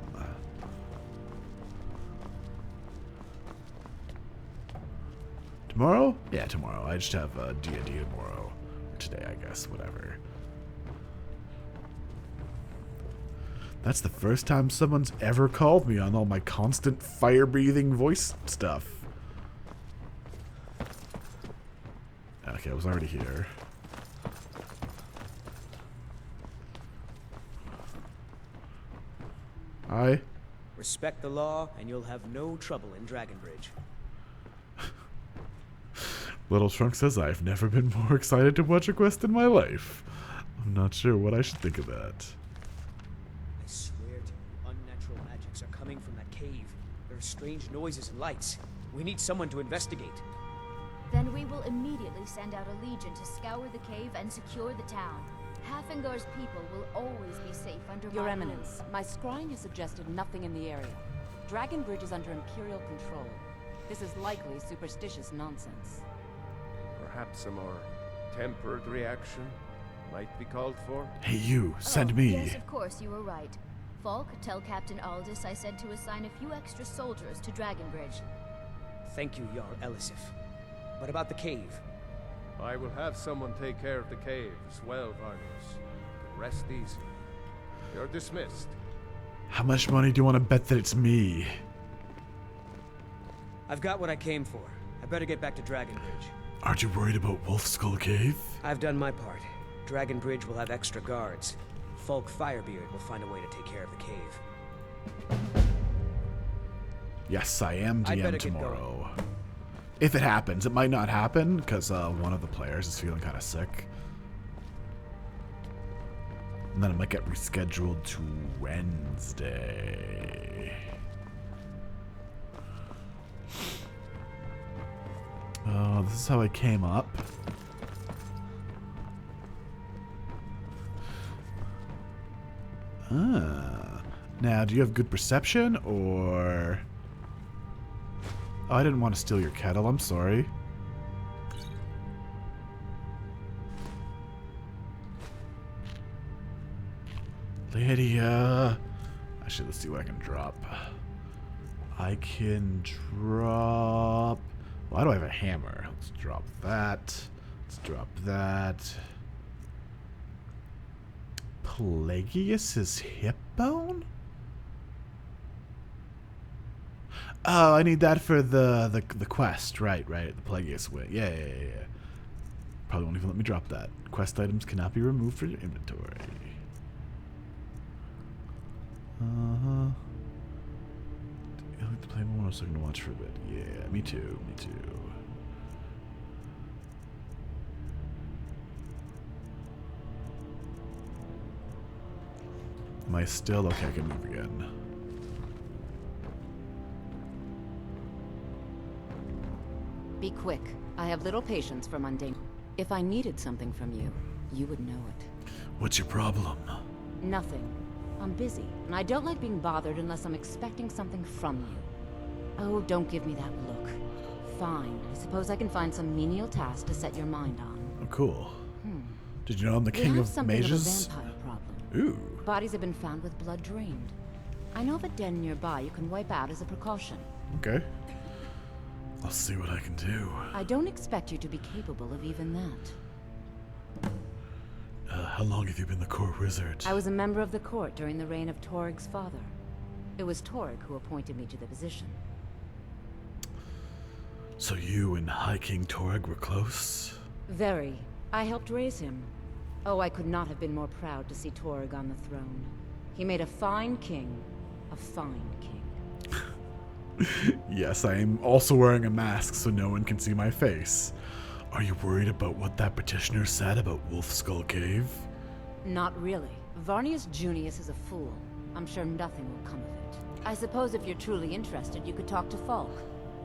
[SPEAKER 1] Tomorrow? Yeah, tomorrow. I just have D&D tomorrow. Or today, I guess. Whatever. That's the first time someone's ever called me on all my constant fire-breathing voice stuff. Okay, I was already here. Hi.
[SPEAKER 2] Respect the law, and you'll have no trouble in Dragonbridge.
[SPEAKER 1] Little Trunk says I've never been more excited to watch a quest in my life. I'm not sure what I should think of that.
[SPEAKER 2] I swear to you, unnatural magics are coming from that cave. There are strange noises and lights. We need someone to investigate.
[SPEAKER 5] Then we will immediately send out a legion to scour the cave and secure the town. Halfingar's people will always be safe under
[SPEAKER 18] Your
[SPEAKER 5] my
[SPEAKER 18] Eminence,
[SPEAKER 5] rule.
[SPEAKER 18] my scrying has suggested nothing in the area. Dragonbridge is under Imperial control. This is likely superstitious nonsense.
[SPEAKER 8] Perhaps a more tempered reaction might be called for?
[SPEAKER 1] Hey you, send me.
[SPEAKER 5] Yes, of course, you were right. Falk, tell Captain Aldous I said to assign a few extra soldiers to Dragonbridge.
[SPEAKER 2] Thank you, Jarl Elisif. What about the cave?
[SPEAKER 8] I will have someone take care of the cave as well, Varnius. Rest easy. You're dismissed.
[SPEAKER 1] How much money do you want to bet that it's me?
[SPEAKER 2] I've got what I came for. I better get back to Dragonbridge.
[SPEAKER 1] Aren't you worried about Wolf Skull Cave?
[SPEAKER 2] I've done my part. Dragonbridge will have extra guards. Falk Firebeard will find a way to take care of the cave.
[SPEAKER 1] Yes, I am
[SPEAKER 2] I'd better
[SPEAKER 1] DM
[SPEAKER 2] get
[SPEAKER 1] tomorrow. If it happens. It might not happen, because one of the players is feeling kind of sick. And then it might get rescheduled to Wednesday. Oh, this is how I came up. Now, do you have good perception, or... Oh, I didn't want to steal your kettle, I'm sorry. Lydia! Actually, let's see what I can drop. I can drop... Why do I have a hammer? Let's drop that. Let's drop that. Pelagius's hip bone? Oh, I need that for the quest. Right. The Pelagius way. Yeah. Probably won't even let me drop that. Quest items cannot be removed from your inventory. I like to play more so I can watch for a bit. Yeah, me too. Am I still? Okay, I can move again.
[SPEAKER 18] Be quick. I have little patience for mundane. If I needed something from you, you would know it.
[SPEAKER 1] What's your problem?
[SPEAKER 18] Nothing. I'm busy, and I don't like being bothered unless I'm expecting something from you. Oh, don't give me that look. Fine. I suppose I can find some menial task to set your mind on.
[SPEAKER 1] Oh, cool. Did you know I'm the king of mages?
[SPEAKER 18] Of a vampire problem.
[SPEAKER 1] Ooh.
[SPEAKER 18] Bodies have been found with blood drained. I know of a den nearby you can wipe out as a precaution.
[SPEAKER 1] Okay. I'll see what I can do.
[SPEAKER 18] I don't expect you to be capable of even that.
[SPEAKER 1] How long have you been the court wizard?
[SPEAKER 18] I was a member of the court during the reign of Torig's father. It was Torig who appointed me to the position.
[SPEAKER 1] So you and High King Torig were close?
[SPEAKER 18] Very. I helped raise him. Oh, I could not have been more proud to see Torig on the throne. He made a fine king. A fine king.
[SPEAKER 1] Yes, I am also wearing a mask so no one can see my face. Are you worried about what that petitioner said about Wolf Skull Cave?
[SPEAKER 18] Not really. Varnius Junius is a fool. I'm sure nothing will come of it. I suppose if you're truly interested, you could talk to Falk.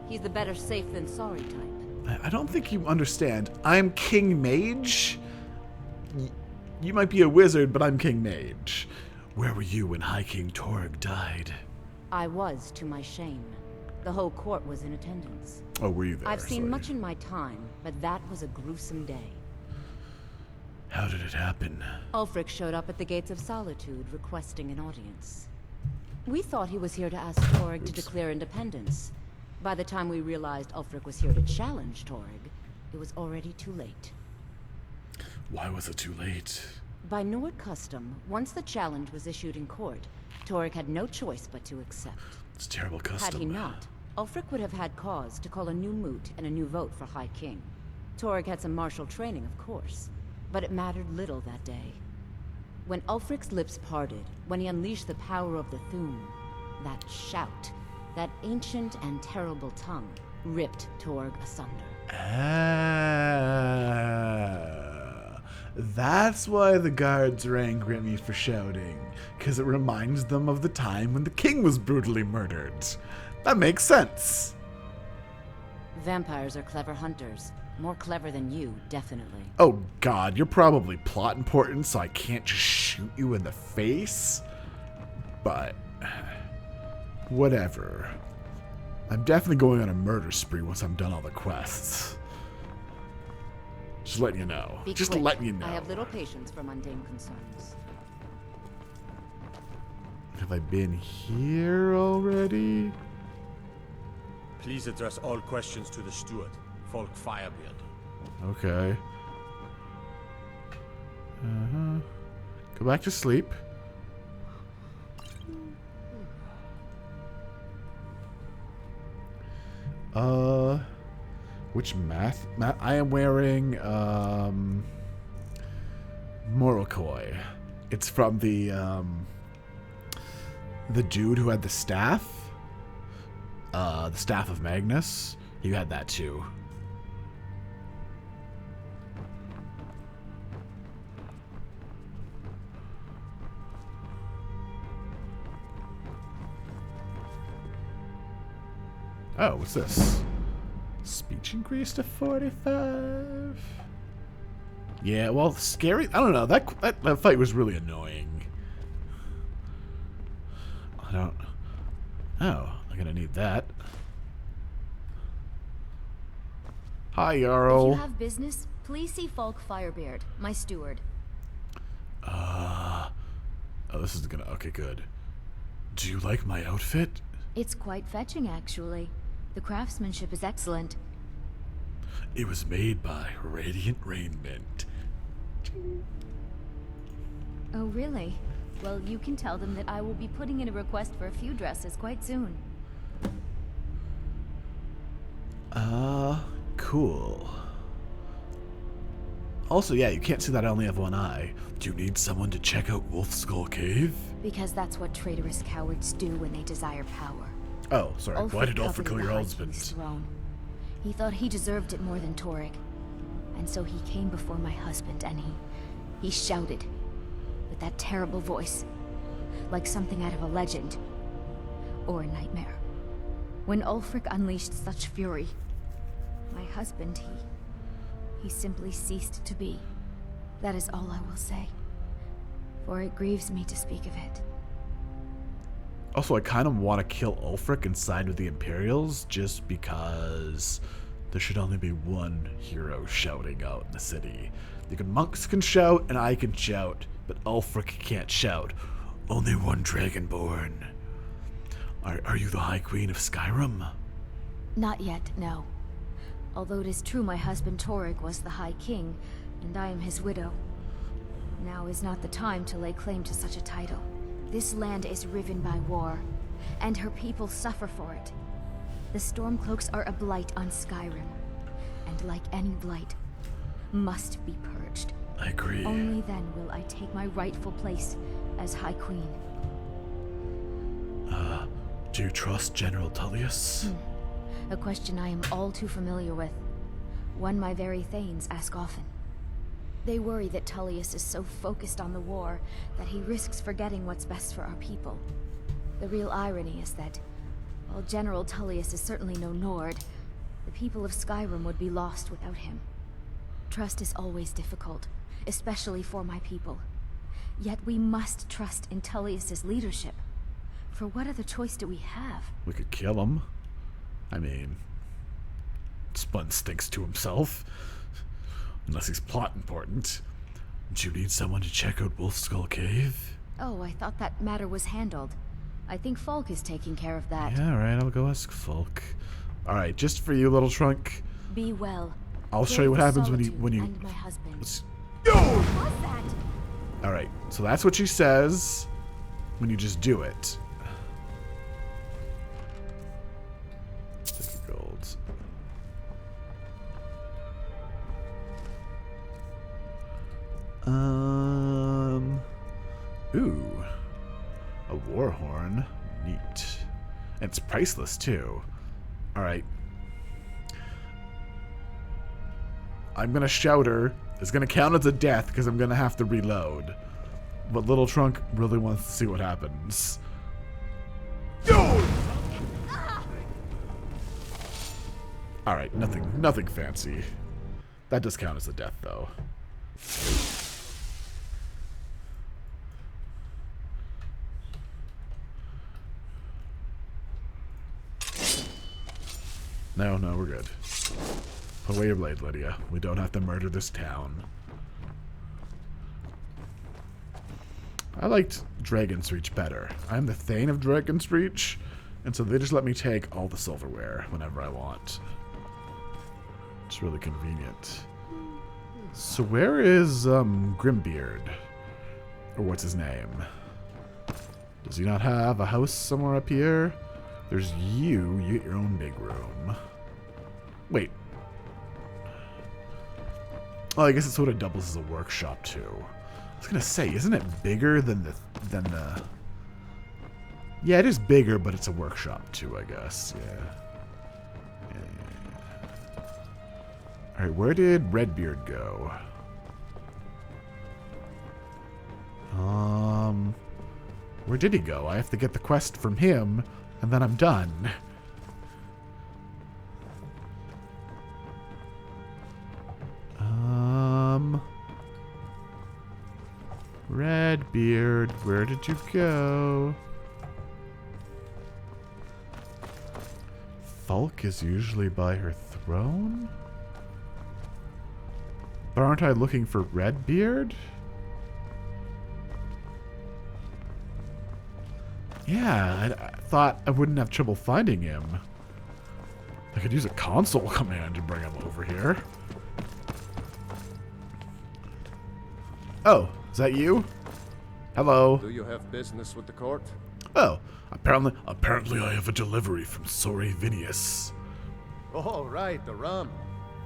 [SPEAKER 18] He's the better safe than sorry type.
[SPEAKER 1] I don't think you understand. I'm King Mage. You might be a wizard, but I'm King Mage. Where were you when High King Torig died?
[SPEAKER 18] I was, to my shame. The whole court was in attendance.
[SPEAKER 1] Oh, were you there?
[SPEAKER 18] I've seen much in my time, but that was a gruesome day.
[SPEAKER 1] How did it happen?
[SPEAKER 18] Ulfric showed up at the Gates of Solitude, requesting an audience. We thought he was here to ask Torig to declare independence. By the time we realized Ulfric was here to challenge Torig, it was already too late.
[SPEAKER 1] Why was it too late?
[SPEAKER 18] By Nord custom, once the challenge was issued in court, Torig had no choice but to accept.
[SPEAKER 1] It's terrible custom.
[SPEAKER 18] Had he not, Ulfric would have had cause to call a new moot and a new vote for High King. Torig had some martial training, of course, but it mattered little that day. When Ulfric's lips parted, when he unleashed the power of the Thu'um, that shout, that ancient and terrible tongue, ripped Torig asunder.
[SPEAKER 1] That's why the guards are angry at me for shouting, because it reminds them of the time when the king was brutally murdered. That makes sense.
[SPEAKER 18] Vampires are clever hunters. More clever than you, definitely.
[SPEAKER 1] Oh god, you're probably plot important, so I can't just shoot you in the face? But whatever. I'm definitely going on a murder spree once I'm done all the quests. Just letting you know. Just letting you know.
[SPEAKER 18] I have little patience for mundane concerns.
[SPEAKER 1] Have I been here already?
[SPEAKER 3] Please address all questions to the steward, Falk Firebeard.
[SPEAKER 1] Okay. Go back to sleep. Which math? I am wearing, Morokoi. It's from the dude who had the staff. The staff of Magnus. He had that too. Oh, what's this? Speech increase to 45. Yeah, well, scary. I don't know. That fight was really annoying. I don't. Oh, I'm gonna need that. Hi, Jarl.
[SPEAKER 5] If you have business, please see Falk Firebeard, my steward.
[SPEAKER 1] Oh, this is gonna. Okay, good. Do you like my outfit?
[SPEAKER 5] It's quite fetching, actually. The craftsmanship is excellent.
[SPEAKER 1] It was made by Radiant Raiment.
[SPEAKER 5] Oh, really? Well, you can tell them that I will be putting in a request for a few dresses quite soon.
[SPEAKER 1] Cool. Also, yeah, you can't see that I only have one eye. Do you need someone to check out Wolf Skull Cave?
[SPEAKER 5] Because that's what traitorous cowards do when they desire power.
[SPEAKER 1] Oh, sorry. Why did Ulfric kill
[SPEAKER 5] coveted
[SPEAKER 1] your
[SPEAKER 5] the High
[SPEAKER 1] husband?
[SPEAKER 5] King's throne. He thought he deserved it more than Torig. And so he came before my husband and he shouted with that terrible voice, like something out of a legend or a nightmare. When Ulfric unleashed such fury, My husband, he simply ceased to be. That is all I will say. For it grieves me to speak of it.
[SPEAKER 1] Also, I kind of want to kill Ulfric and side with the Imperials just because there should only be one hero shouting out in the city. Monks can shout and I can shout, but Ulfric can't shout. Only one Dragonborn. Are you the High Queen of Skyrim?
[SPEAKER 5] Not yet, no. Although it is true my husband Torygg was the High King, and I am his widow. Now is not the time to lay claim to such a title. This land is riven by war, and her people suffer for it. The Stormcloaks are a blight on Skyrim, and like any blight, must be purged.
[SPEAKER 1] I agree.
[SPEAKER 5] Only then will I take my rightful place as High Queen.
[SPEAKER 1] Do you trust General Tullius?
[SPEAKER 5] A question I am all too familiar with. One my very Thanes ask often. They worry that Tullius is so focused on the war that he risks forgetting what's best for our people. The real irony is that, while General Tullius is certainly no Nord, the people of Skyrim would be lost without him. Trust is always difficult, especially for my people. Yet we must trust in Tullius's leadership. For what other choice do we have?
[SPEAKER 1] We could kill him. I mean, Spun stinks to himself. Unless he's plot important. Do you need someone to check out Wolfskull Cave?
[SPEAKER 5] Oh, I thought that matter was handled. I think Falk is taking care of that.
[SPEAKER 1] Yeah, alright, I'll go ask Falk. Alright, just for you, little trunk.
[SPEAKER 5] Be well.
[SPEAKER 1] I'll show you what happens when you
[SPEAKER 5] And my husband.
[SPEAKER 1] What was that? Alright, so that's what she says when you just do it. 50 golds. Ooh. A war horn. Neat. And it's priceless, too. Alright. I'm gonna shout her. It's gonna count as a death because I'm gonna have to reload. But Little Trunk really wants to see what happens. Alright, nothing fancy. That does count as a death, though. No, we're good. Put away your blade, Lydia. We don't have to murder this town. I liked Dragon's Reach better. I'm the Thane of Dragon's Reach, and so they just let me take all the silverware whenever I want. It's really convenient. So where is Grimbeard? Or what's his name? Does he not have a house somewhere up here? There's you. You get your own big room. Wait. Oh, I guess it sort of doubles as a workshop too. I was gonna say, isn't it bigger than the Yeah, it is bigger, but it's a workshop too, I guess. Yeah. Alright, where did Redbeard go? Where did he go? I have to get the quest from him, and then I'm done. Redbeard, where did you go? Falk is usually by her throne? But aren't I looking for Redbeard? Yeah, I thought I wouldn't have trouble finding him. I could use a console command to bring him over here. Oh, is that you? Hello.
[SPEAKER 8] Do you have business with the court?
[SPEAKER 1] Oh, apparently I have a delivery from Sori Vinius.
[SPEAKER 8] Oh, right, the rum.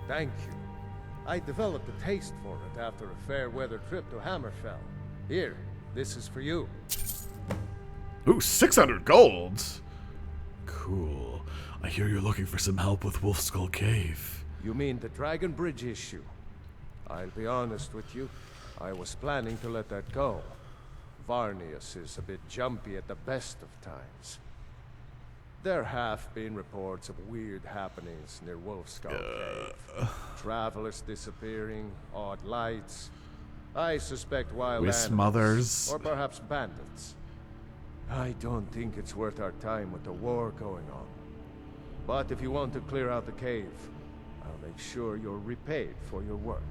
[SPEAKER 8] Thank you. I developed a taste for it after a fair weather trip to Hammerfell. Here, this is for you.
[SPEAKER 1] Ooh, 600 gold! Cool. I hear you're looking for some help with Wolfskull Cave.
[SPEAKER 8] You mean the Dragon Bridge issue? I'll be honest with you. I was planning to let that go. Varnius is a bit jumpy at the best of times. There have been reports of weird happenings near Wolfskull Cave. Travelers disappearing, odd lights. I suspect wild
[SPEAKER 1] With
[SPEAKER 8] animals,
[SPEAKER 1] Smothers.
[SPEAKER 8] or perhaps bandits. I don't think it's worth our time with the war going on. But if you want to clear out the cave, I'll make sure you're repaid for your work.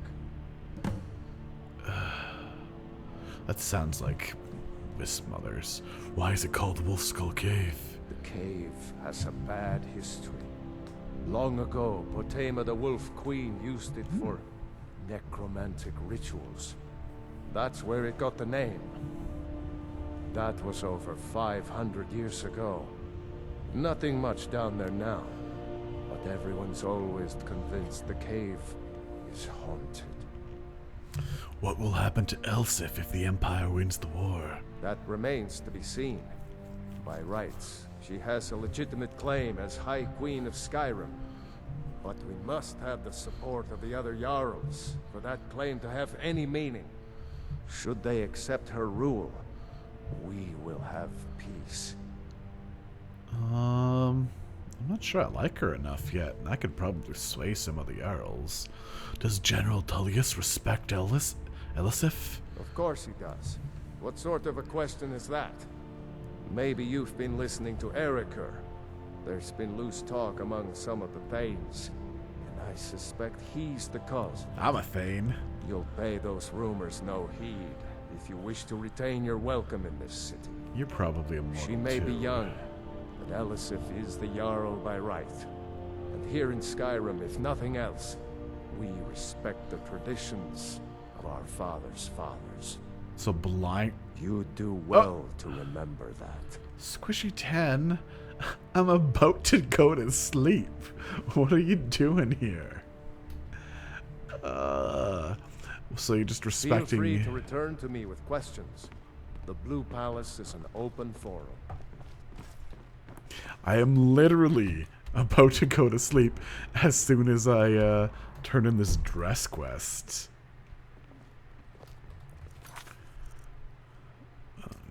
[SPEAKER 1] That sounds like Miss Smothers. Why is it called Wolfskull Cave?
[SPEAKER 8] The cave has a bad history. Long ago, Potema the Wolf Queen used it for necromantic rituals. That's where it got the name. That was over 500 years ago. Nothing much down there now. But everyone's always convinced the cave is haunted.
[SPEAKER 1] What will happen to Elsif if the Empire wins the war?
[SPEAKER 8] That remains to be seen. By rights, she has a legitimate claim as High Queen of Skyrim. But we must have the support of the other Jarls for that claim to have any meaning. Should they accept her rule, we will have peace.
[SPEAKER 1] I'm not sure I like her enough yet, and I could probably sway some of the Jarls. Does General Tullius respect Elisif?
[SPEAKER 8] Of course he does. What sort of a question is that? Maybe you've been listening to Ericur. There's been loose talk among some of the Thanes, and I suspect he's the cause.
[SPEAKER 1] I'm a Thane.
[SPEAKER 8] You'll pay those rumors no heed if you wish to retain your welcome in this city.
[SPEAKER 1] You're probably immortal.
[SPEAKER 8] She may be
[SPEAKER 1] too.
[SPEAKER 8] young, but Elisif is the Jarl by right. And here in Skyrim, if nothing else, we respect the traditions of our fathers' fathers.
[SPEAKER 1] So blind.
[SPEAKER 8] You do well to remember that.
[SPEAKER 1] Squishy 10, I'm about to go to sleep. What are you doing here? So you're just respecting
[SPEAKER 8] Feel free
[SPEAKER 1] me.
[SPEAKER 8] to return to me with questions. The Blue Palace is an open forum.
[SPEAKER 1] I am literally about to go to sleep as soon as I turn in this dress quest.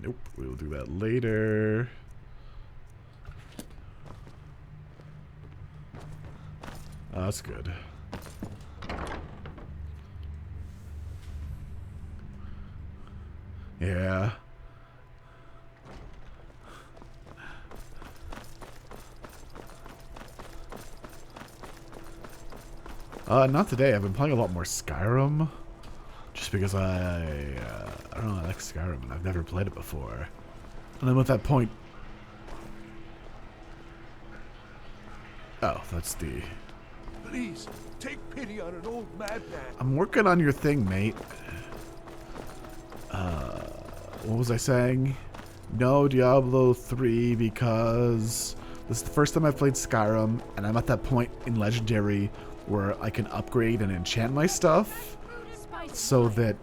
[SPEAKER 1] Nope, we'll do that later. Oh, that's good. Yeah. Not today. I've been playing a lot more Skyrim. Just because I don't know, I like Skyrim and I've never played it before. And I'm at that point. Oh, that's the...
[SPEAKER 7] Please, take pity on an old madman.
[SPEAKER 1] I'm working on your thing, mate. What was I saying? No Diablo 3 because this is the first time I've played Skyrim and I'm at that point in Legendary where I can upgrade and enchant my stuff so that...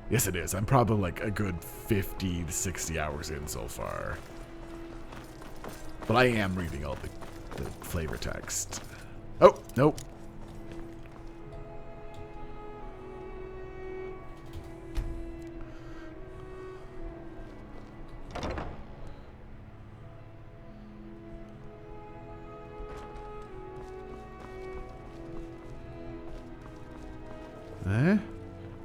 [SPEAKER 1] Yes, it is. I'm probably like a good 50 to 60 hours in so far. But I am reading all the flavor text. Oh, nope. Eh?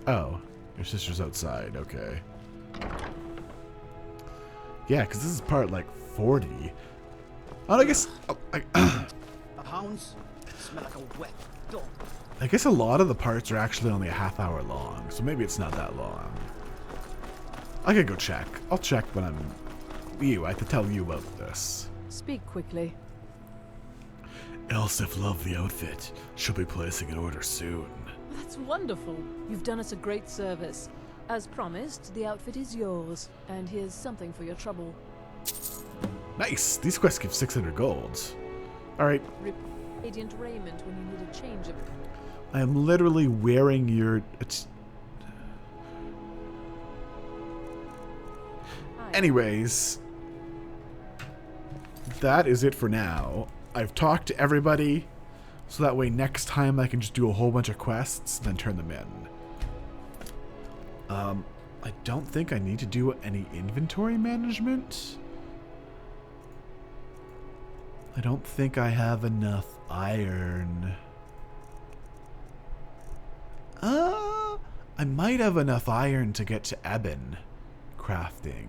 [SPEAKER 1] Oh, your sister's outside. Okay. Yeah, because this is part like 40. Oh, I guess.
[SPEAKER 23] The hounds smell like a wet dog.
[SPEAKER 1] I guess a lot of the parts are actually only a half hour long, so maybe it's not that long. I could go check. I'll check when I'm. I have to tell you about this.
[SPEAKER 10] Speak quickly.
[SPEAKER 1] Elsif loved the outfit. She'll be placing an order soon.
[SPEAKER 10] That's wonderful. You've done us a great service. As promised, the outfit is yours, and here's something for your trouble.
[SPEAKER 1] Nice. These quests give 600 gold. All right.
[SPEAKER 10] Radiant raiment when you need a change of.
[SPEAKER 1] I am literally wearing your. Anyways, that is it for now. I've talked to everybody, so that way next time I can just do a whole bunch of quests, then turn them in. I don't think I need to do any inventory management. I don't think I have enough iron. I might have enough iron to get to ebon crafting.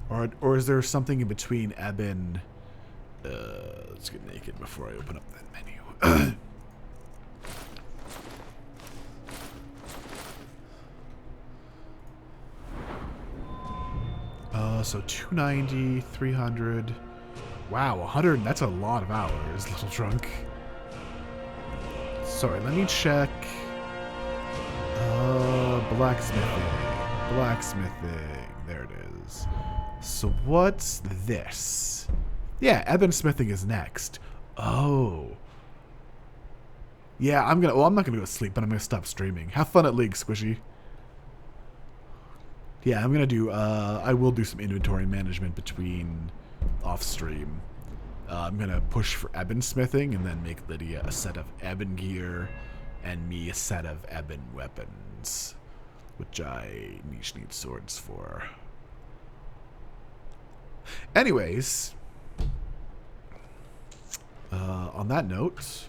[SPEAKER 1] Or is there something in between ebon? Let's get naked before I open up that menu. So 290, 300. Wow, 100. That's a lot of hours, little drunk. Sorry, let me check. Blacksmithing. Blacksmithing. There it is. So what's this? Yeah, ebon smithing is next. Oh. Yeah, I'm not gonna go to sleep, but I'm gonna stop streaming. Have fun at League, Squishy. Yeah, I'm gonna do, I will do some inventory management between off-stream. I'm gonna push for ebon smithing and then make Lydia a set of ebon gear and me a set of ebon weapons, which I each need swords for. Anyways, on that note,